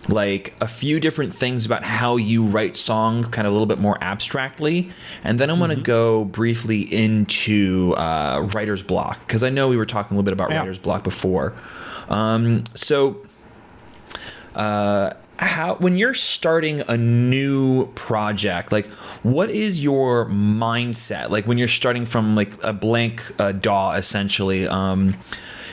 like a few different things about how you write songs kind of a little bit more abstractly. And then I want to go briefly into writer's block, because I know we were talking a little bit about writer's block before. How, when you're starting a new project, like what is your mindset? Like when you're starting from like a blank DAW, essentially,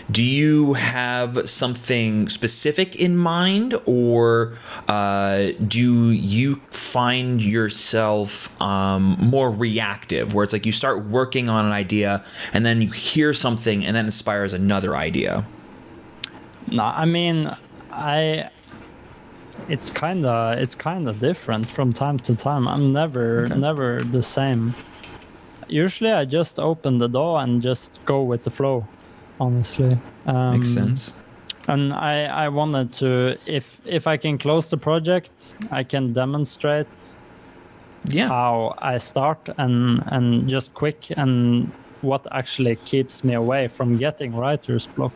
do you have something specific in mind, or do you find yourself more reactive, where it's like you start working on an idea and then you hear something and that inspires another idea? No, I mean, it's kind of different from time to time. I'm never the same. Usually I just open the door and just go with the flow, honestly. Makes sense. And I wanted to, if I can close the project, I can demonstrate how I start and just quick, and what actually keeps me away from getting writer's block.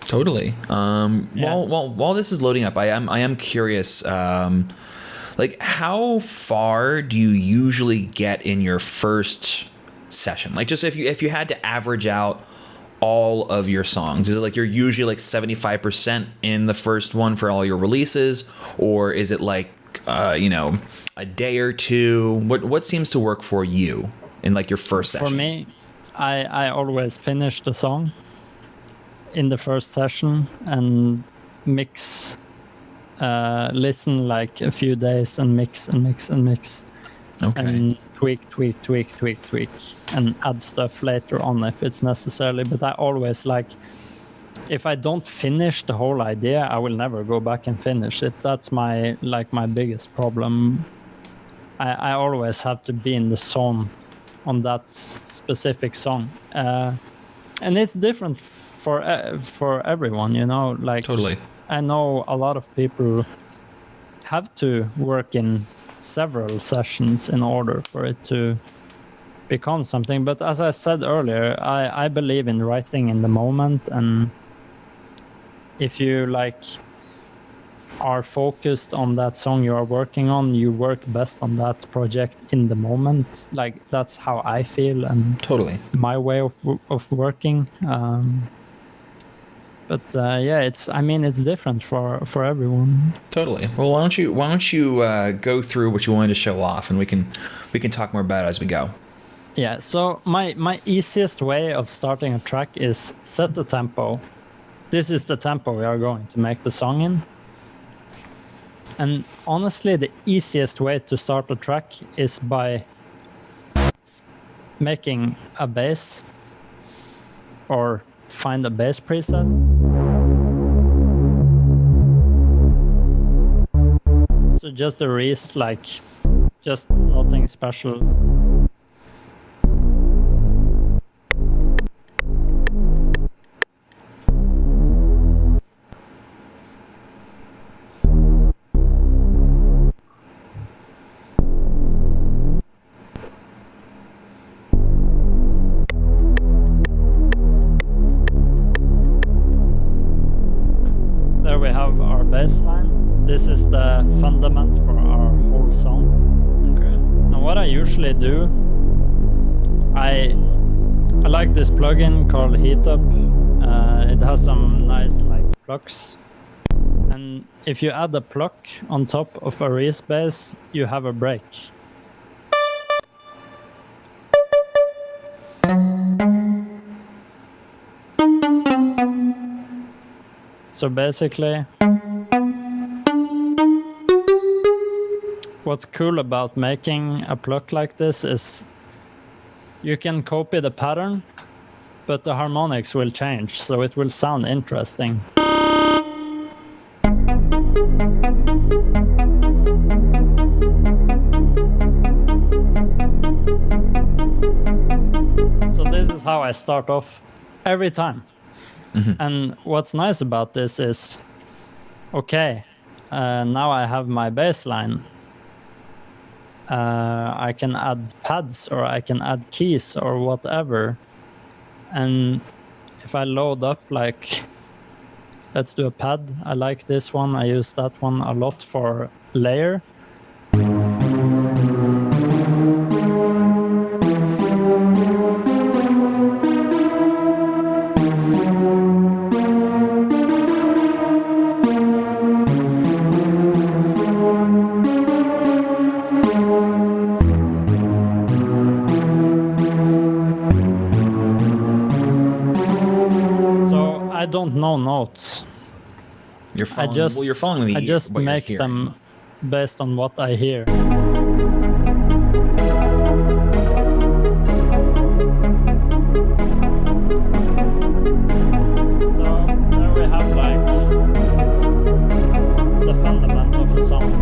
Totally. While this is loading up, I am curious. Like, how far do you usually get in your first session? Like, just if you had to average out all of your songs, is it like you're usually like 75% in the first one for all your releases, or is it like a day or two? What seems to work for you in like your first session? For me, I always finish the song in the first session and mix, listen like a few days and mix. Okay. And tweak, and add stuff later on if it's necessary. But I always like, if I don't finish the whole idea, I will never go back and finish it. That's my biggest problem. I always have to be in the zone on that specific song. And it's different for everyone, like totally. I know a lot of people have to work in several sessions in order for it to become something. But as I said earlier, I believe in writing in the moment, and if you are focused on that song you are working on, you work best on that project in the moment. Like, that's how I feel, and totally my way of working. But it's different for everyone. Totally. Well, why don't you go through what you wanted to show off, and we can talk more about it as we go. Yeah. So my easiest way of starting a track is set the tempo. This is the tempo we are going to make the song in. And honestly, the easiest way to start a track is by making a bass, or find a bass preset. So just a Reese, just nothing special. There we have our bass line. This is the fundamental usually do, I like this plugin called Heatup. It has some nice like plucks, and if you add a pluck on top of a Reese bass, you have a break. So basically, what's cool about making a pluck like this is you can copy the pattern, but the harmonics will change, so it will sound interesting. So this is how I start off every time. And what's nice about this is, okay, now I have my bass line. I can add pads or I can add keys or whatever. And if I load up, like, let's do a pad. I like this one. I use that one a lot for layer. I don't know notes. You're following, you're following the. I just what make you're them based on what I hear. So there we have like the fundament of a song.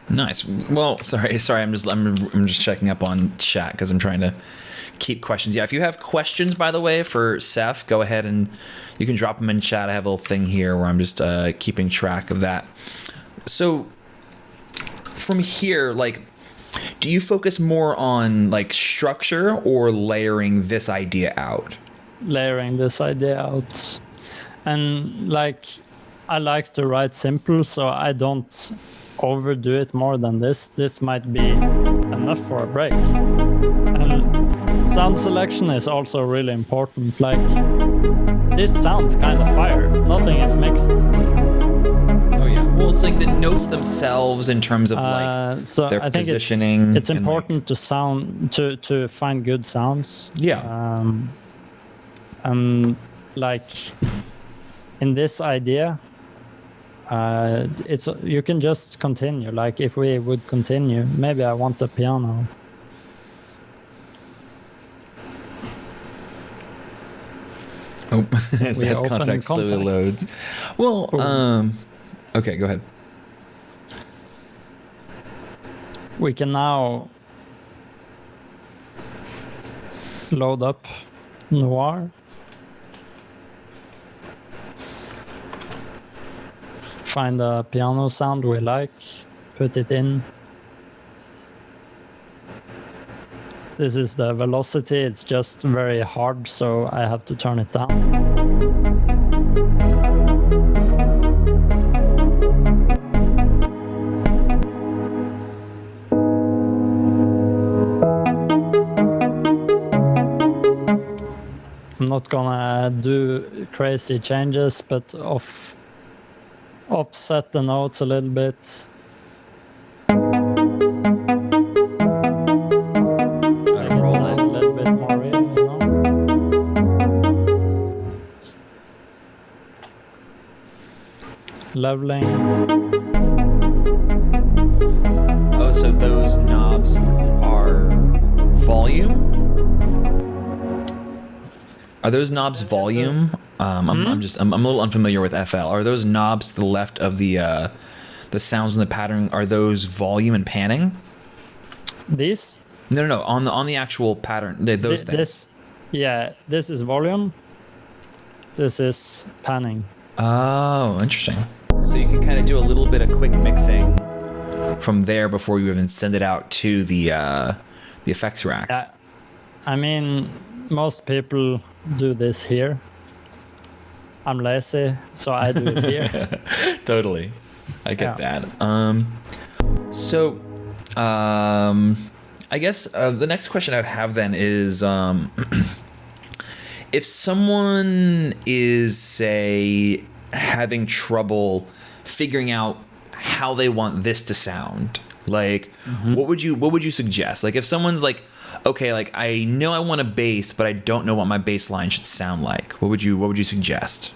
Nice. Well, sorry. I'm just checking up on chat because I'm trying to keep questions. Yeah, if you have questions, by the way, for Seth, go ahead and you can drop them in chat. I have a little thing here where I'm just keeping track of that. So from here, like, do you focus more on like structure or layering this idea out? Layering this idea out, and like I like to write simple, so I don't overdo it more than this. This might be enough for a break. And sound selection is also really important. Like, this sounds kind of fire. Nothing is mixed. Oh yeah. Well, it's like the notes themselves in terms of like so their I think positioning. It's important to find good sounds. Yeah. And like in this idea, it's you can just continue. Like if we would continue, maybe I want a piano. Oh, as context slowly loads. Well, okay, go ahead. We can now load up Noir. Find a piano sound we like, put it in. This is the velocity, it's just very hard, so I have to turn it down. I'm not gonna do crazy changes, but offset the notes a little bit. Roll it a little bit more real, you know? Leveling. Oh, so those knobs are volume? Are those knobs volume? I'm a little unfamiliar with FL. Are those knobs to the left of the sounds in the pattern? Are those volume and panning? These? No. On the actual pattern, those things. This is volume. This is panning. Oh, interesting. So you can kind of do a little bit of quick mixing from there before you even send it out to the effects rack. Yeah, I mean, most people do this here. I'm lazy, so I do it here. Totally. I get that. So, I guess the next question I would have then is, if someone is, say, having trouble figuring out how they want this to sound, like, what would you suggest? Like, if someone's like, okay, like, I know I want a bass, but I don't know what my bass line should sound like, what would you suggest?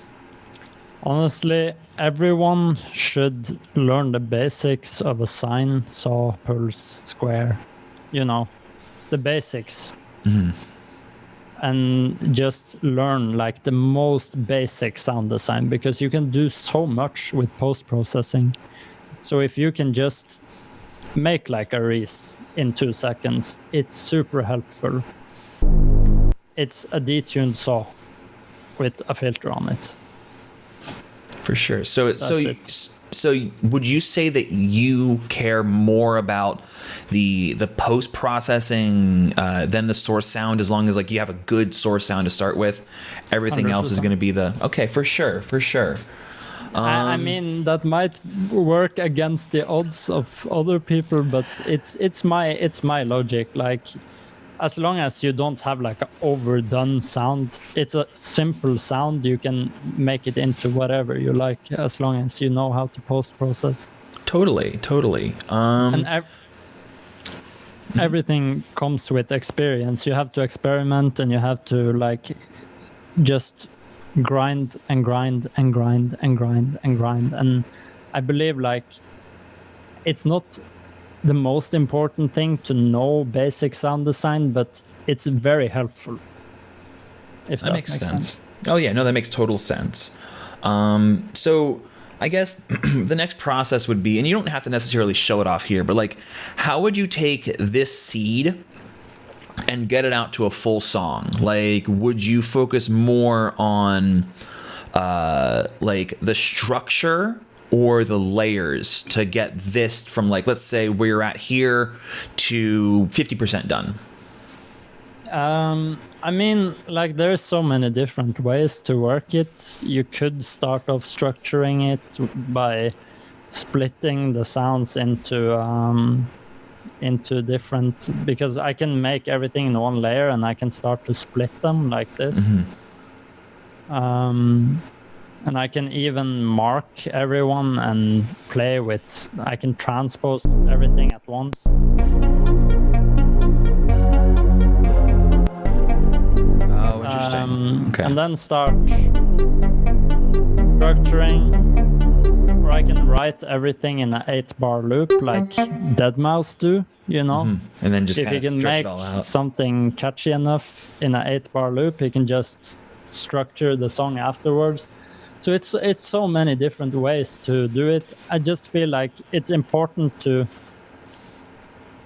Honestly, everyone should learn the basics of a sine, saw, pulse, square. You know, the basics. And just learn like the most basic sound design, because you can do so much with post-processing. So if you can just make like a Reese in 2 seconds, it's super helpful. It's a detuned saw with a filter on it. For sure. So would you say that you care more about the post processing than the source sound, as long as like you have a good source sound to start with? Everything 100%. Else is going to be okay. For sure. I mean, that might work against the odds of other people, but it's my logic. Like, as long as you don't have like an overdone sound, it's a simple sound, you can make it into whatever you like, as long as you know how to post-process. Totally. And everything comes with experience. You have to experiment, and you have to like just grind. And I believe like it's not the most important thing to know basic sound design, but it's very helpful. If that makes sense. Oh yeah, no, that makes total sense. So I guess the next process would be, and you don't have to necessarily show it off here, but like, how would you take this seed and get it out to a full song? Like, would you focus more on like the structure or the layers to get this from, like, let's say where you're at here to 50% done? I mean, like, there's so many different ways to work it. You could start off structuring it by splitting the sounds into different, because I can make everything in one layer and I can start to split them like this. And I can even mark everyone and play with, I can transpose everything at once. Oh, interesting. Okay. And then start structuring, or I can write everything in an 8-bar loop like Deadmau5 do, you know? And then just kind of stretch it all out. If you can make something catchy enough in an 8-bar loop, you can just structure the song afterwards. So it's so many different ways to do it. I just feel like it's important to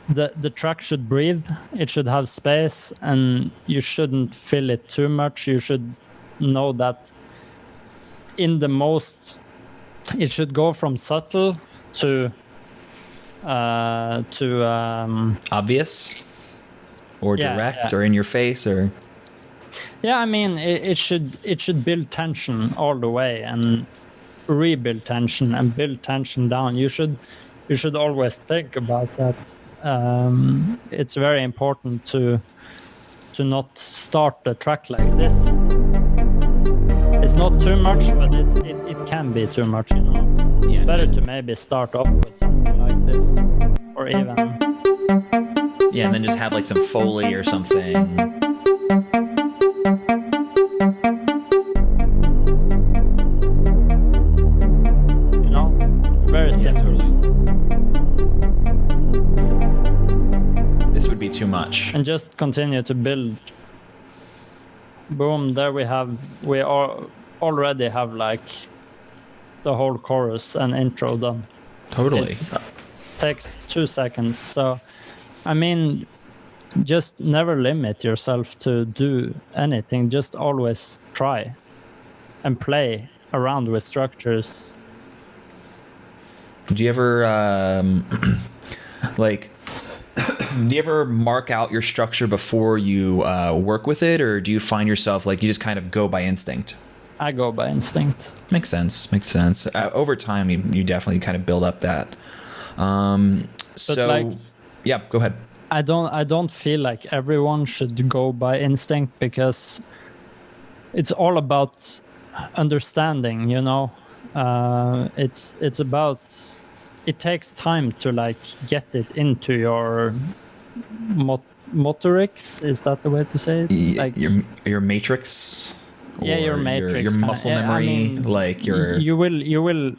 the track should breathe. It should have space, and you shouldn't fill it too much. You should know that it should go from subtle to obvious or direct or in your face, or I mean, it should build tension all the way and rebuild tension and build tension down. You should always think about that. It's very important to not start the track like this. It's not too much, but it can be too much, you know. Yeah. Better to maybe start off with something like this, or even and then just have like some Foley or something. Very simple. Yeah, totally. This would be too much. And just continue to build. Boom, there we already have like the whole chorus and intro done. Totally. It takes 2 seconds. So, I mean, just never limit yourself to do anything. Just always try and play around with structures. Do you ever do you ever mark out your structure before you work with it, or do you find yourself like you just kind of go by instinct? I go by instinct. Makes sense. Over time, you definitely kind of build up that. So, like, yeah, go ahead. I don't feel like everyone should go by instinct, because it's all about understanding, you know. It's about, it takes time to like get it into your motorics. Is that the way to say it? Like your matrix. Yeah, your matrix. Your muscle memory. I mean, like you will.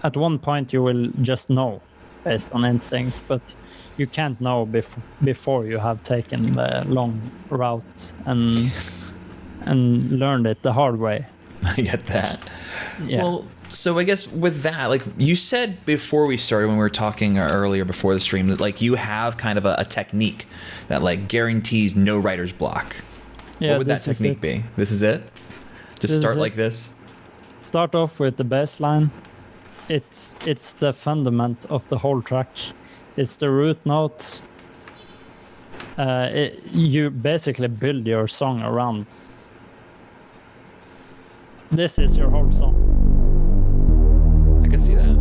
At one point, you will just know based on instinct, but you can't know before you have taken the long route and learned it the hard way. I get that. Yeah. Well, so I guess with that, like you said before we started, when we were talking earlier before the stream, that like you have kind of a technique that like guarantees no writer's block. Yeah, what would that technique be? This is it? Just start like this? Start off with the bass line. It's the fundament of the whole track. It's the root notes. You basically build your song around. This is your whole song. I can see that.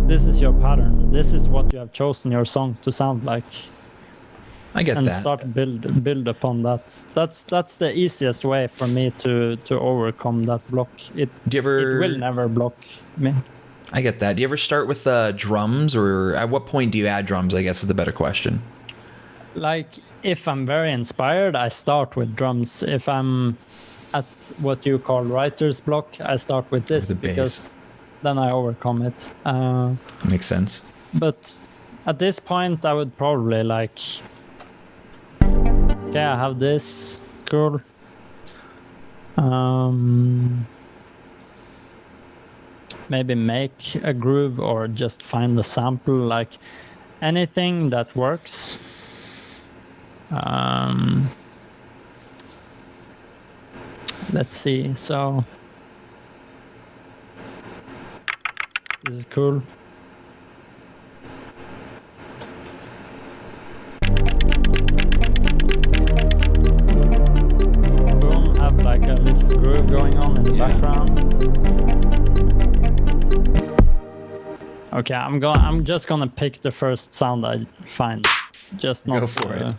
This is your pattern. This is what you have chosen your song to sound like. I get and that. And start build upon that. That's the easiest way for me to overcome that block. It will never block me. I get that. Do you ever start with drums, or at what point do you add drums? I guess is the better question. Like if I'm very inspired, I start with drums. If I'm at what you call writer's block, I start with this because then I overcome it. Makes sense. But at this point, I would probably like, okay, I have this, cool. Maybe make a groove or just find a sample, like anything that works. Let's see, so this is cool. Boom, have like a little groove going on in the background. Okay, I'm just gonna pick the first sound I find. Just not go for it.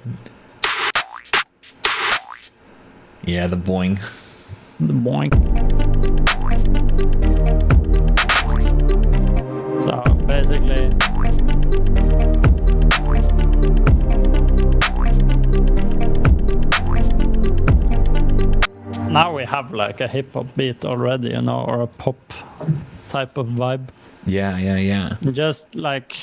Yeah, the boing. The boing. So basically, now we have like a hip hop beat already, you know, or a pop type of vibe. Yeah. Just like.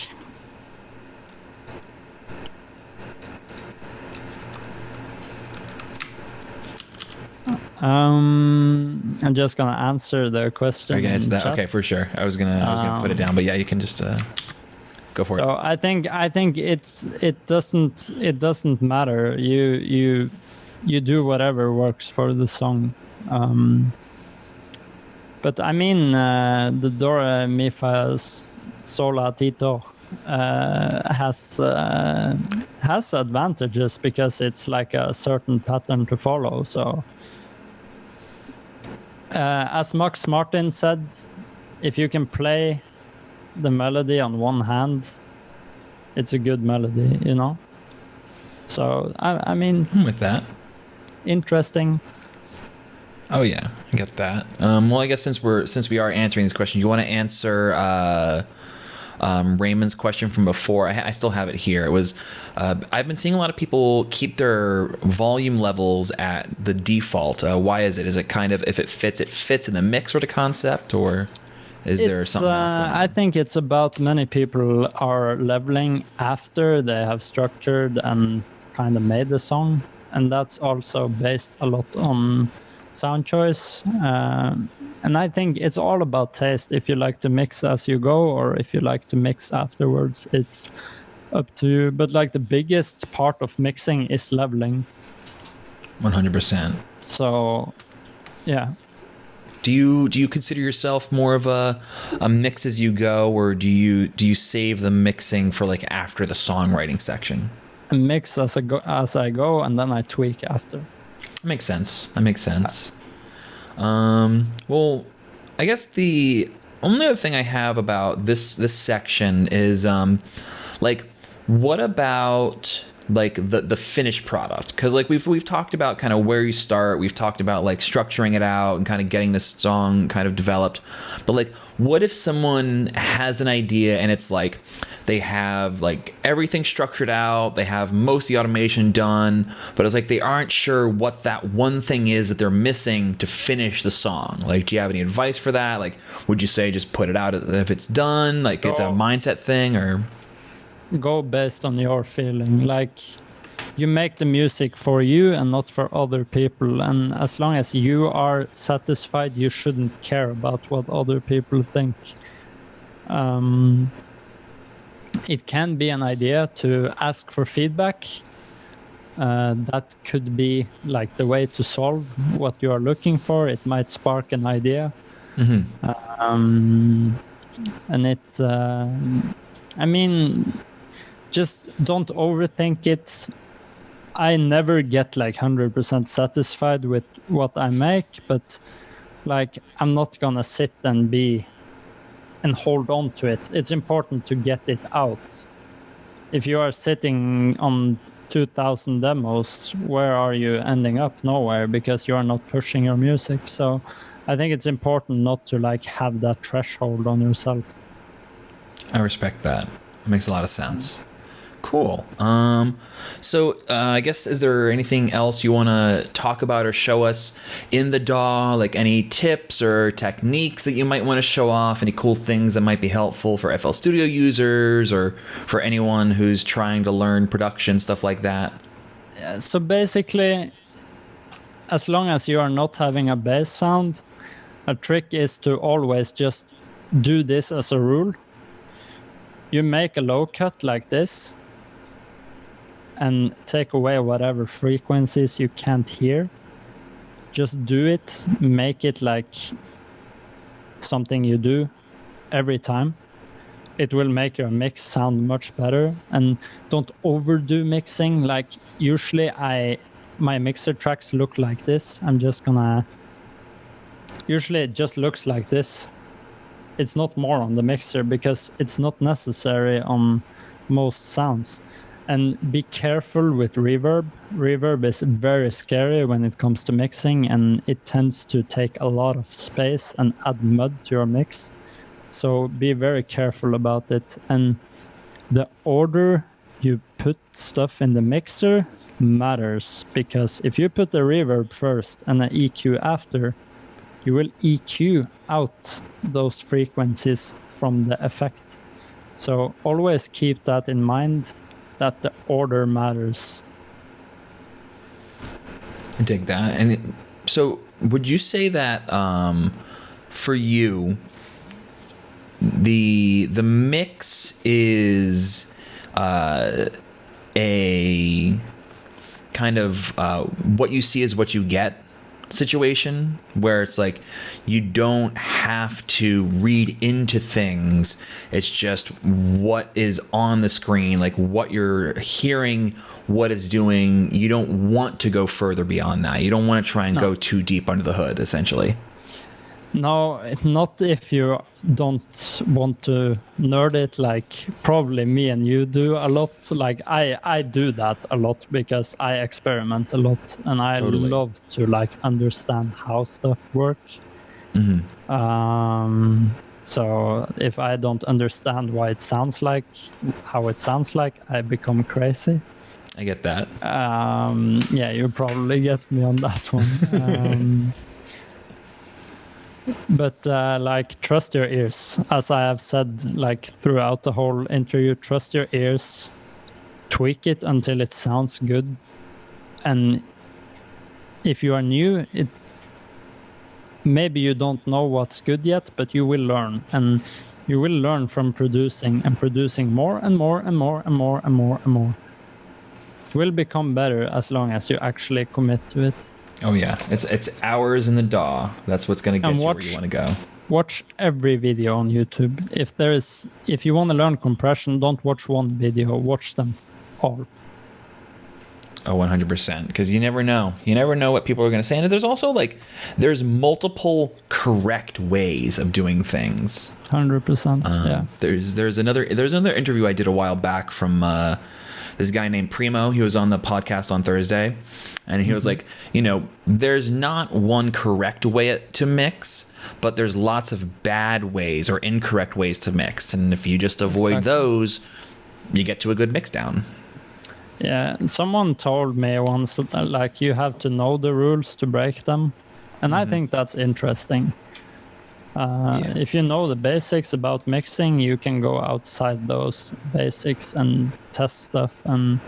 I'm just gonna answer their question. Are you gonna answer that? Okay, for sure. I was gonna put it down, but yeah, you can just go for it. So I think it doesn't matter. You do whatever works for the song. But I mean, the do re mi fa sol la ti do has advantages because it's like a certain pattern to follow. So. As Max Martin said, if you can play the melody on one hand, it's a good melody, you know? So, I mean... with that. Interesting. Oh, yeah. I get that. Well, I guess since we are answering this question, you want to answer Raymond's question from before? I still have it here. It was, I've been seeing a lot of people keep their volume levels at the default. Why is it? Is it kind of, if it fits in the mix sort of concept, or is there something else going on? I think it's about many people are leveling after they have structured and kind of made the song. And that's also based a lot on sound choice. And I think it's all about taste. If you like to mix as you go, or if you like to mix afterwards, it's up to you. But like the biggest part of mixing is leveling. 100%. So, yeah. Do you consider yourself more of a mix as you go, or do you save the mixing for like after the songwriting section? A mix as I go, and then I tweak after. That makes sense. Well, I guess the only other thing I have about this section is like, what about like the finished product? Because like we've talked about kind of where you start, we've talked about like structuring it out and kind of getting this song kind of developed, but like, what if someone has an idea and it's like they have like everything structured out, they have most of the automation done, but it's like they aren't sure what that one thing is that they're missing to finish the song? Like, do you have any advice for that? Like, would you say just put it out if it's done? Like, it's a mindset thing, or go based on your feeling. Like, you make the music for you and not for other people, and as long as you are satisfied, you shouldn't care about what other people think. It can be an idea to ask for feedback. That could be like the way to solve what you are looking for. It might spark an idea. And it I mean, just don't overthink it. I never get like 100% satisfied with what I make, but like, I'm not gonna sit and hold on to it. It's important to get it out. If you are sitting on 2,000 demos, where are you ending up? Nowhere, because you are not pushing your music. So I think it's important not to like have that threshold on yourself. I respect that. It makes a lot of sense. Cool. So I guess, is there anything else you want to talk about or show us in the DAW? Like any tips or techniques that you might want to show off? Any cool things that might be helpful for FL Studio users or for anyone who's trying to learn production, stuff like that? Yeah, so basically, as long as you are not having a bass sound, a trick is to always just do this as a rule. You make a low cut like this, and take away whatever frequencies you can't hear. Just do it, make it like something you do every time. It will make your mix sound much better. And don't overdo mixing. Like, usually my mixer tracks look like this. Usually it just looks like this. It's not more on the mixer because it's not necessary on most sounds. And be careful with reverb. Reverb is very scary when it comes to mixing, and it tends to take a lot of space and add mud to your mix. So be very careful about it. And the order you put stuff in the mixer matters, because if you put the reverb first and an EQ after, you will EQ out those frequencies from the effect. So always keep that in mind, that the order matters. I dig that. And so would you say that for you, the mix is a kind of what you see is what you get situation, where it's like you don't have to read into things, it's just what is on the screen, like what you're hearing, what it's doing. You don't want to go further beyond that. You don't want to try and go too deep under the hood, essentially. No, not if you don't want to nerd it, like probably me and you do a lot. Like I do that a lot because I experiment a lot, and I love to like understand how stuff works. So if I don't understand why it sounds like how it sounds like, I become crazy. I get that. Yeah, you probably get me on that one. But like, trust your ears, as I have said, like throughout the whole interview. Trust your ears, tweak it until it sounds good. And if you are new, maybe you don't know what's good yet, but you will learn, and you will learn from producing more and more and more and more and more and more. It will become better as long as you actually commit to it. Oh yeah, it's hours in the DAW. That's what's going to get you where you want to go. Watch every video on YouTube. If you want to learn compression, don't watch one video. Watch them all. Oh, 100%. Because you never know. You never know what people are going to say. And there's also like, there's multiple correct ways of doing things. 100%. Yeah. There's another interview I did a while back from this guy named Primo. He was on the podcast on Thursday, and he was like, you know, there's not one correct way to mix, but there's lots of bad ways or incorrect ways to mix, and if you just avoid those, you get to a good mix down. Yeah, someone told me once that like you have to know the rules to break them, and I think that's interesting. If you know the basics about mixing, you can go outside those basics and test stuff. And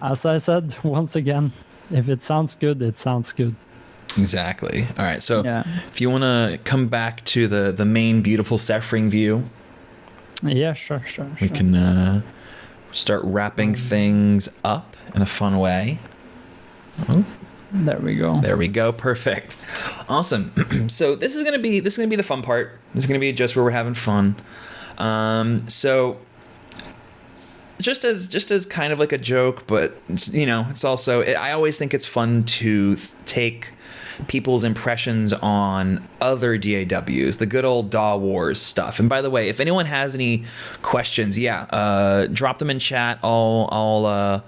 as I said, once again, if it sounds good, it sounds good. Exactly. All right. So if you want to come back to the main beautiful SFRNG view. Yeah, sure. We can start wrapping things up in a fun way. Oh. There we go. Perfect. Awesome. So this is gonna be the fun part. This is gonna be just where we're having fun. So just as kind of like a joke, but you know, it's also, I always think it's fun to take people's impressions on other DAWs, the good old DAW Wars stuff. And by the way, if anyone has any questions, drop them in chat. I'll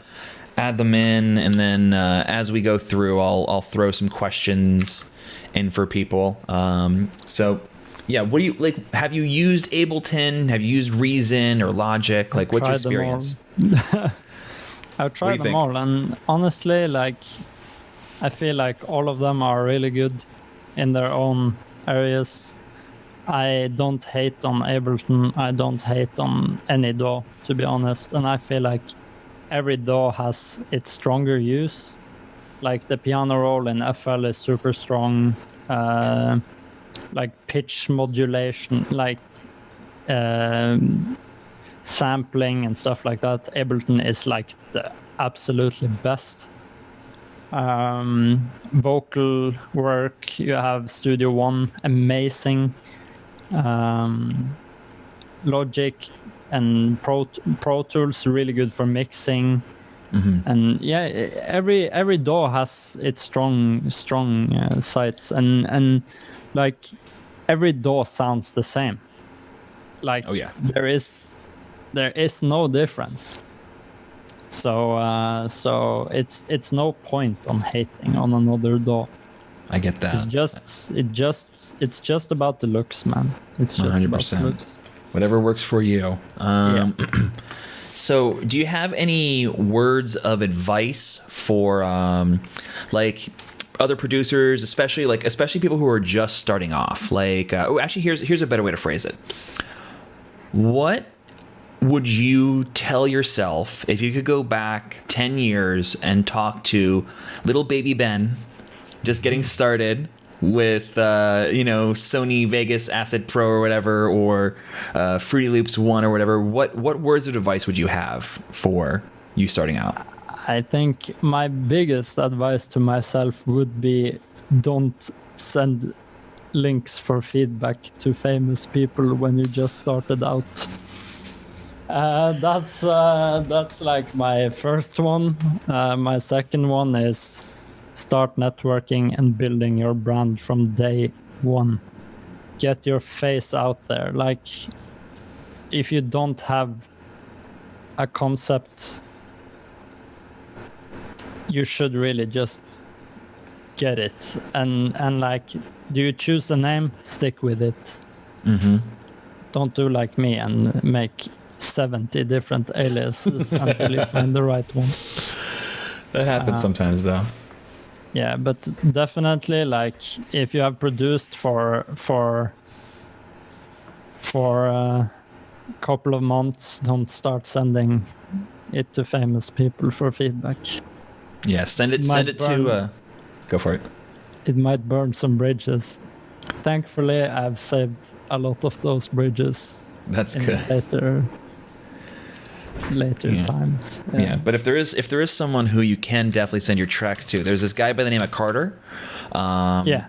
add them in, and then as we go through, I'll throw some questions in for people. So yeah, what do you like? Have you used Ableton? Have you used Reason or Logic? Like, what's your experience? I've tried them all, and honestly, like, I feel like all of them are really good in their own areas. I don't hate on Ableton. I don't hate on any DAW, to be honest. And I feel like every DAW has its stronger use. Like the piano roll in FL is super strong. Like pitch modulation, like sampling and stuff like that. Ableton is like the absolutely best. Vocal work, you have Studio One, amazing. Logic and Pro Tools, really good for mixing. And yeah, every DAW has its strong sides, and like every DAW sounds the same. Like there is no difference. So it's no point on hating on another DAW. I get that. It's just about the looks, man. It's just 100%. About the looks. Whatever works for you. So, do you have any words of advice for like other producers, especially people who are just starting off? Like, actually, here's a better way to phrase it. What would you tell yourself if you could go back 10 years and talk to little baby Ben, just getting started with Sony Vegas Acid Pro or whatever, or Fruity Loops 1 or whatever? What words of advice would you have for you starting out? I think my biggest advice to myself would be, don't send links for feedback to famous people when you just started out. That's like my first one. My second one is start networking and building your brand from day one. Get your face out there. Like, if you don't have a concept, you should really just get it. And like, do you choose a name? Stick with it. Don't do like me and make 70 different aliases until you find the right one. That happens sometimes, though. Yeah, but definitely, like, if you have produced for a couple of months, don't start sending it to famous people for feedback. Yeah, send it to go for it. It might burn some bridges. Thankfully, I've saved a lot of those bridges. That's good. Later times. Yeah, but if there is someone who you can definitely send your tracks to, there's this guy by the name of Carter.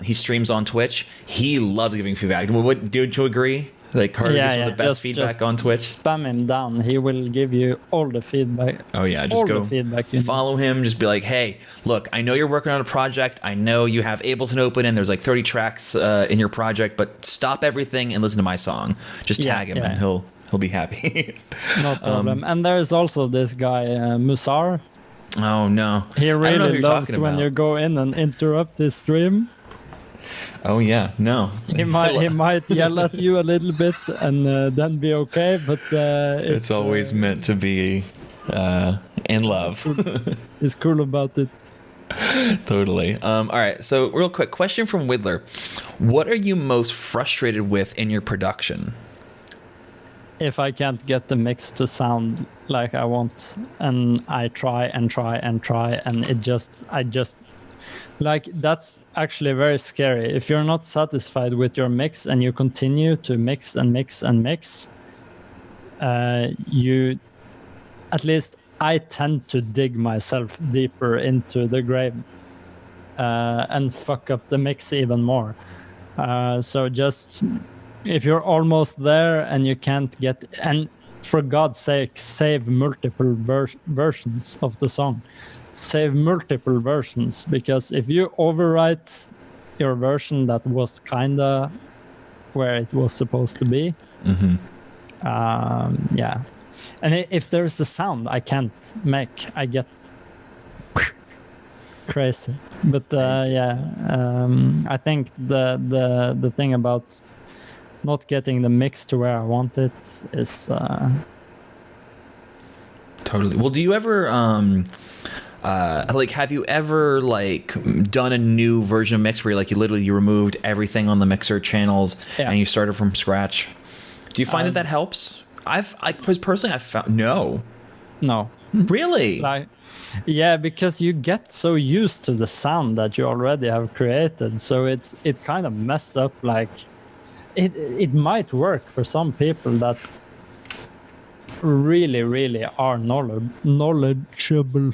He streams on Twitch. He loves giving feedback. Do you agree? Like Carter gives Yeah, him the best just feedback on Twitch. Spam him down. He will give you all the feedback. Oh yeah, just all go the feedback you need. follow him. Just be like, hey, look, I know you're working on a project. I know you have Ableton open and there's like 30 tracks in your project, but stop everything and listen to my song. Just tag him and he'll be happy. No problem. And there's also this guy Musar. Oh no, He I don't know who really you're loves talking when about. you go in and interrupt his stream. Oh yeah, no. He might yell at you a little bit and then be okay, but It's always meant to be in love. he's cool about it. Totally. All right. So real quick question from Widler. What are you most frustrated with in your production? If I can't get the mix to sound like I want, and I try and try and try, and I just like, that's actually very scary. If you're not satisfied with your mix and you continue to mix and mix and mix, you, at least I tend to dig myself deeper into the grave and fuck up the mix even more. So just, if you're almost there and you can't get, and for God's sake, save multiple versions of the song. Save multiple versions, because if you overwrite your version that was kinda where it was supposed to be, yeah. And if there's a sound I can't make, I get crazy. But I think the thing about not getting the mix to where I want it is Totally. Well, do you ever like, have you ever like done a new version of mix where you removed everything on the mixer channels and you started from scratch? Do you find that helps? I found no. Really? Yeah, because you get so used to the sound that you already have created, so it kind of messes up. Like it might work for some people that really are knowledgeable,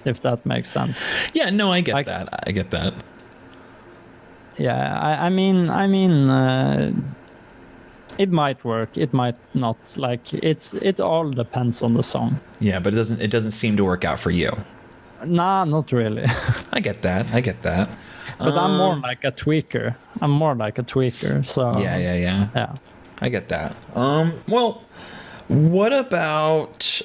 if that makes sense. Yeah, no, I get that. I get that. Yeah, I mean, it might work, it might not. Like it all depends on the song. Yeah, but it doesn't seem to work out for you. Nah, not really. I get that. But I'm more like a tweaker. So yeah. I get that. Well, what about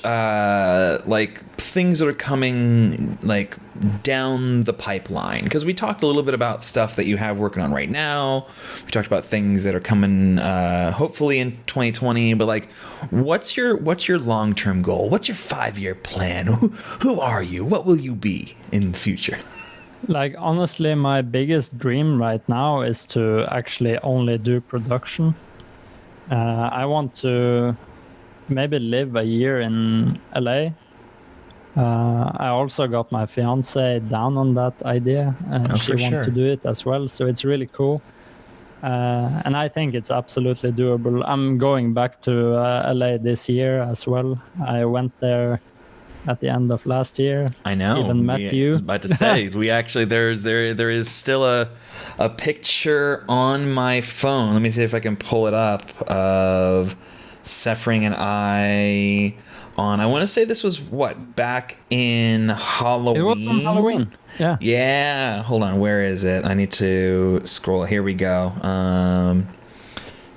like things that are coming like down the pipeline? Because we talked a little bit about stuff that you have working on right now. We talked about things that are coming hopefully in 2020. But like, what's your long-term goal? What's your 5-year plan? Who are you? What will you be in the future? Like, honestly, my biggest dream right now is to actually only do production. I want to maybe live a year in LA. I also got my fiance down on that idea, and she wants to do it as well, so it's really cool. And I think it's absolutely doable. I'm going back to LA this year as well. I went there at the end of last year. I know. Even met you. I was about to say, we actually there is still a picture on my phone. Let me see if I can pull it up of SFRNG and I on. I want to say this was back in Halloween. It was on Halloween. Yeah. Yeah. Hold on. Where is it? I need to scroll. Here we go.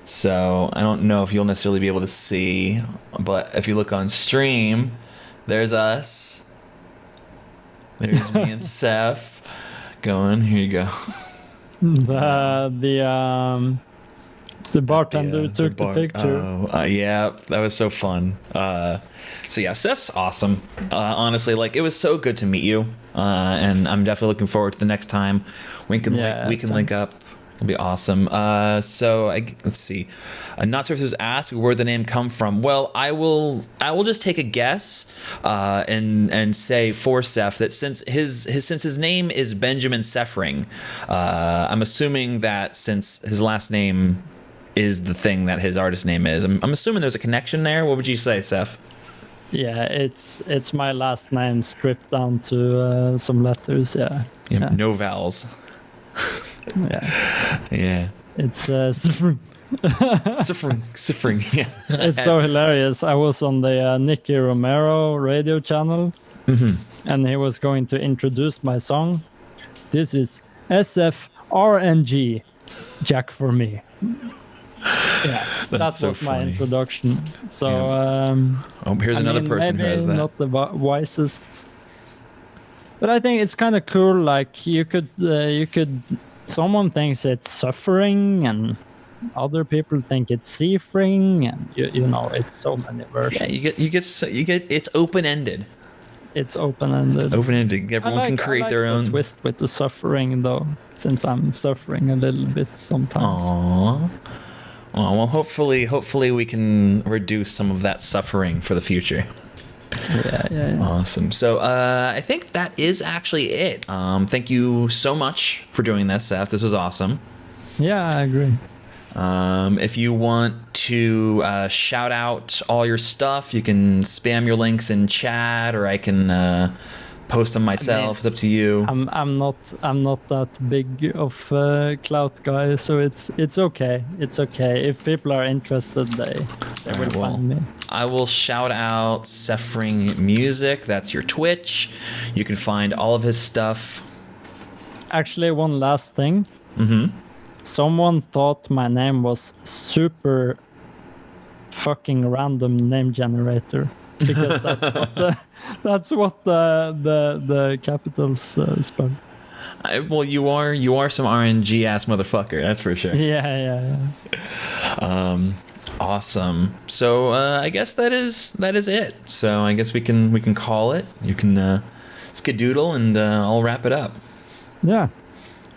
So I don't know if you'll necessarily be able to see, but if you look on stream, there's us. There's me and Seth going. Here you go. The bartender took the picture. Yeah, that was so fun. So yeah, Seth's awesome. Honestly, like, it was so good to meet you, and I'm definitely looking forward to the next time we can link up. It'll be awesome. Let's see. Not sure if this was asked, where the name come from. Well, I will just take a guess and say for Seth that since his name is Benjamin SFRNG, I'm assuming that since his last name is the thing that his artist name is, I'm assuming there's a connection there. What would you say, Seth? Yeah, it's my last name stripped down to some letters. Yeah. No vowels. Yeah. Yeah. It's Suffering. Yeah. It's so hilarious. I was on the Nicky Romero radio channel, and he was going to introduce my song. This is SFRNG, Jack for me. Yeah, that so was my funny. introduction. So, Here's another person who maybe has that. not the wisest, but I think it's kind of cool. Like you could. Someone thinks it's suffering, and other people think it's suffering, and you know, it's so many versions. Yeah, you get. It's open ended. It's open-ended. Open-ended. Everyone can create their own twist with the suffering, though, since I'm suffering a little bit sometimes. Aww. Oh, well, hopefully we can reduce some of that suffering for the future. Yeah. Awesome. So I think that is actually it. Thank you so much for doing this, Seth. This was awesome. Yeah, I agree. If you want to shout out all your stuff, you can spam your links in chat, or I can post them myself. It's up to you. I'm not that big of a clout guy, so it's okay. It's okay if people are interested. They will find me. I will shout out SFRNG Music. That's your Twitch. You can find all of his stuff. Actually, one last thing. Someone thought my name was super fucking random name generator, because that's what the capitals spell. Well, you are some RNG ass motherfucker. That's for sure. Yeah. Awesome. So I guess that is it. So I guess we can call it. You can skedoodle, and I'll wrap it up. Yeah.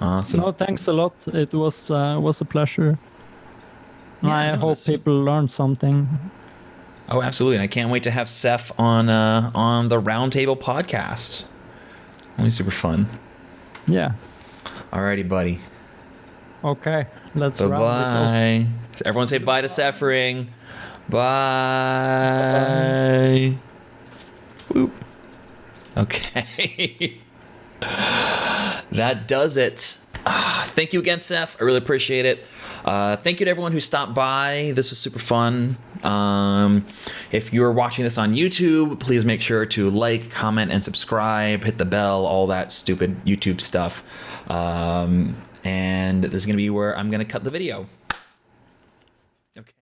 Awesome. No, thanks a lot. It was a pleasure. Yeah, I hope people learned something. Oh, absolutely. And I can't wait to have Seth on the Roundtable podcast. It'll be super fun. Yeah. Alrighty, buddy. Okay. Let's So round it bye. Everyone say bye to SFRNG. Bye. Whoop. Okay. That does it. Thank you again, Seth. I really appreciate it. Thank you to everyone who stopped by. This was super fun. If you're watching this on YouTube, please make sure to like, comment, and subscribe. Hit the bell, all that stupid YouTube stuff. And this is going to be where I'm going to cut the video.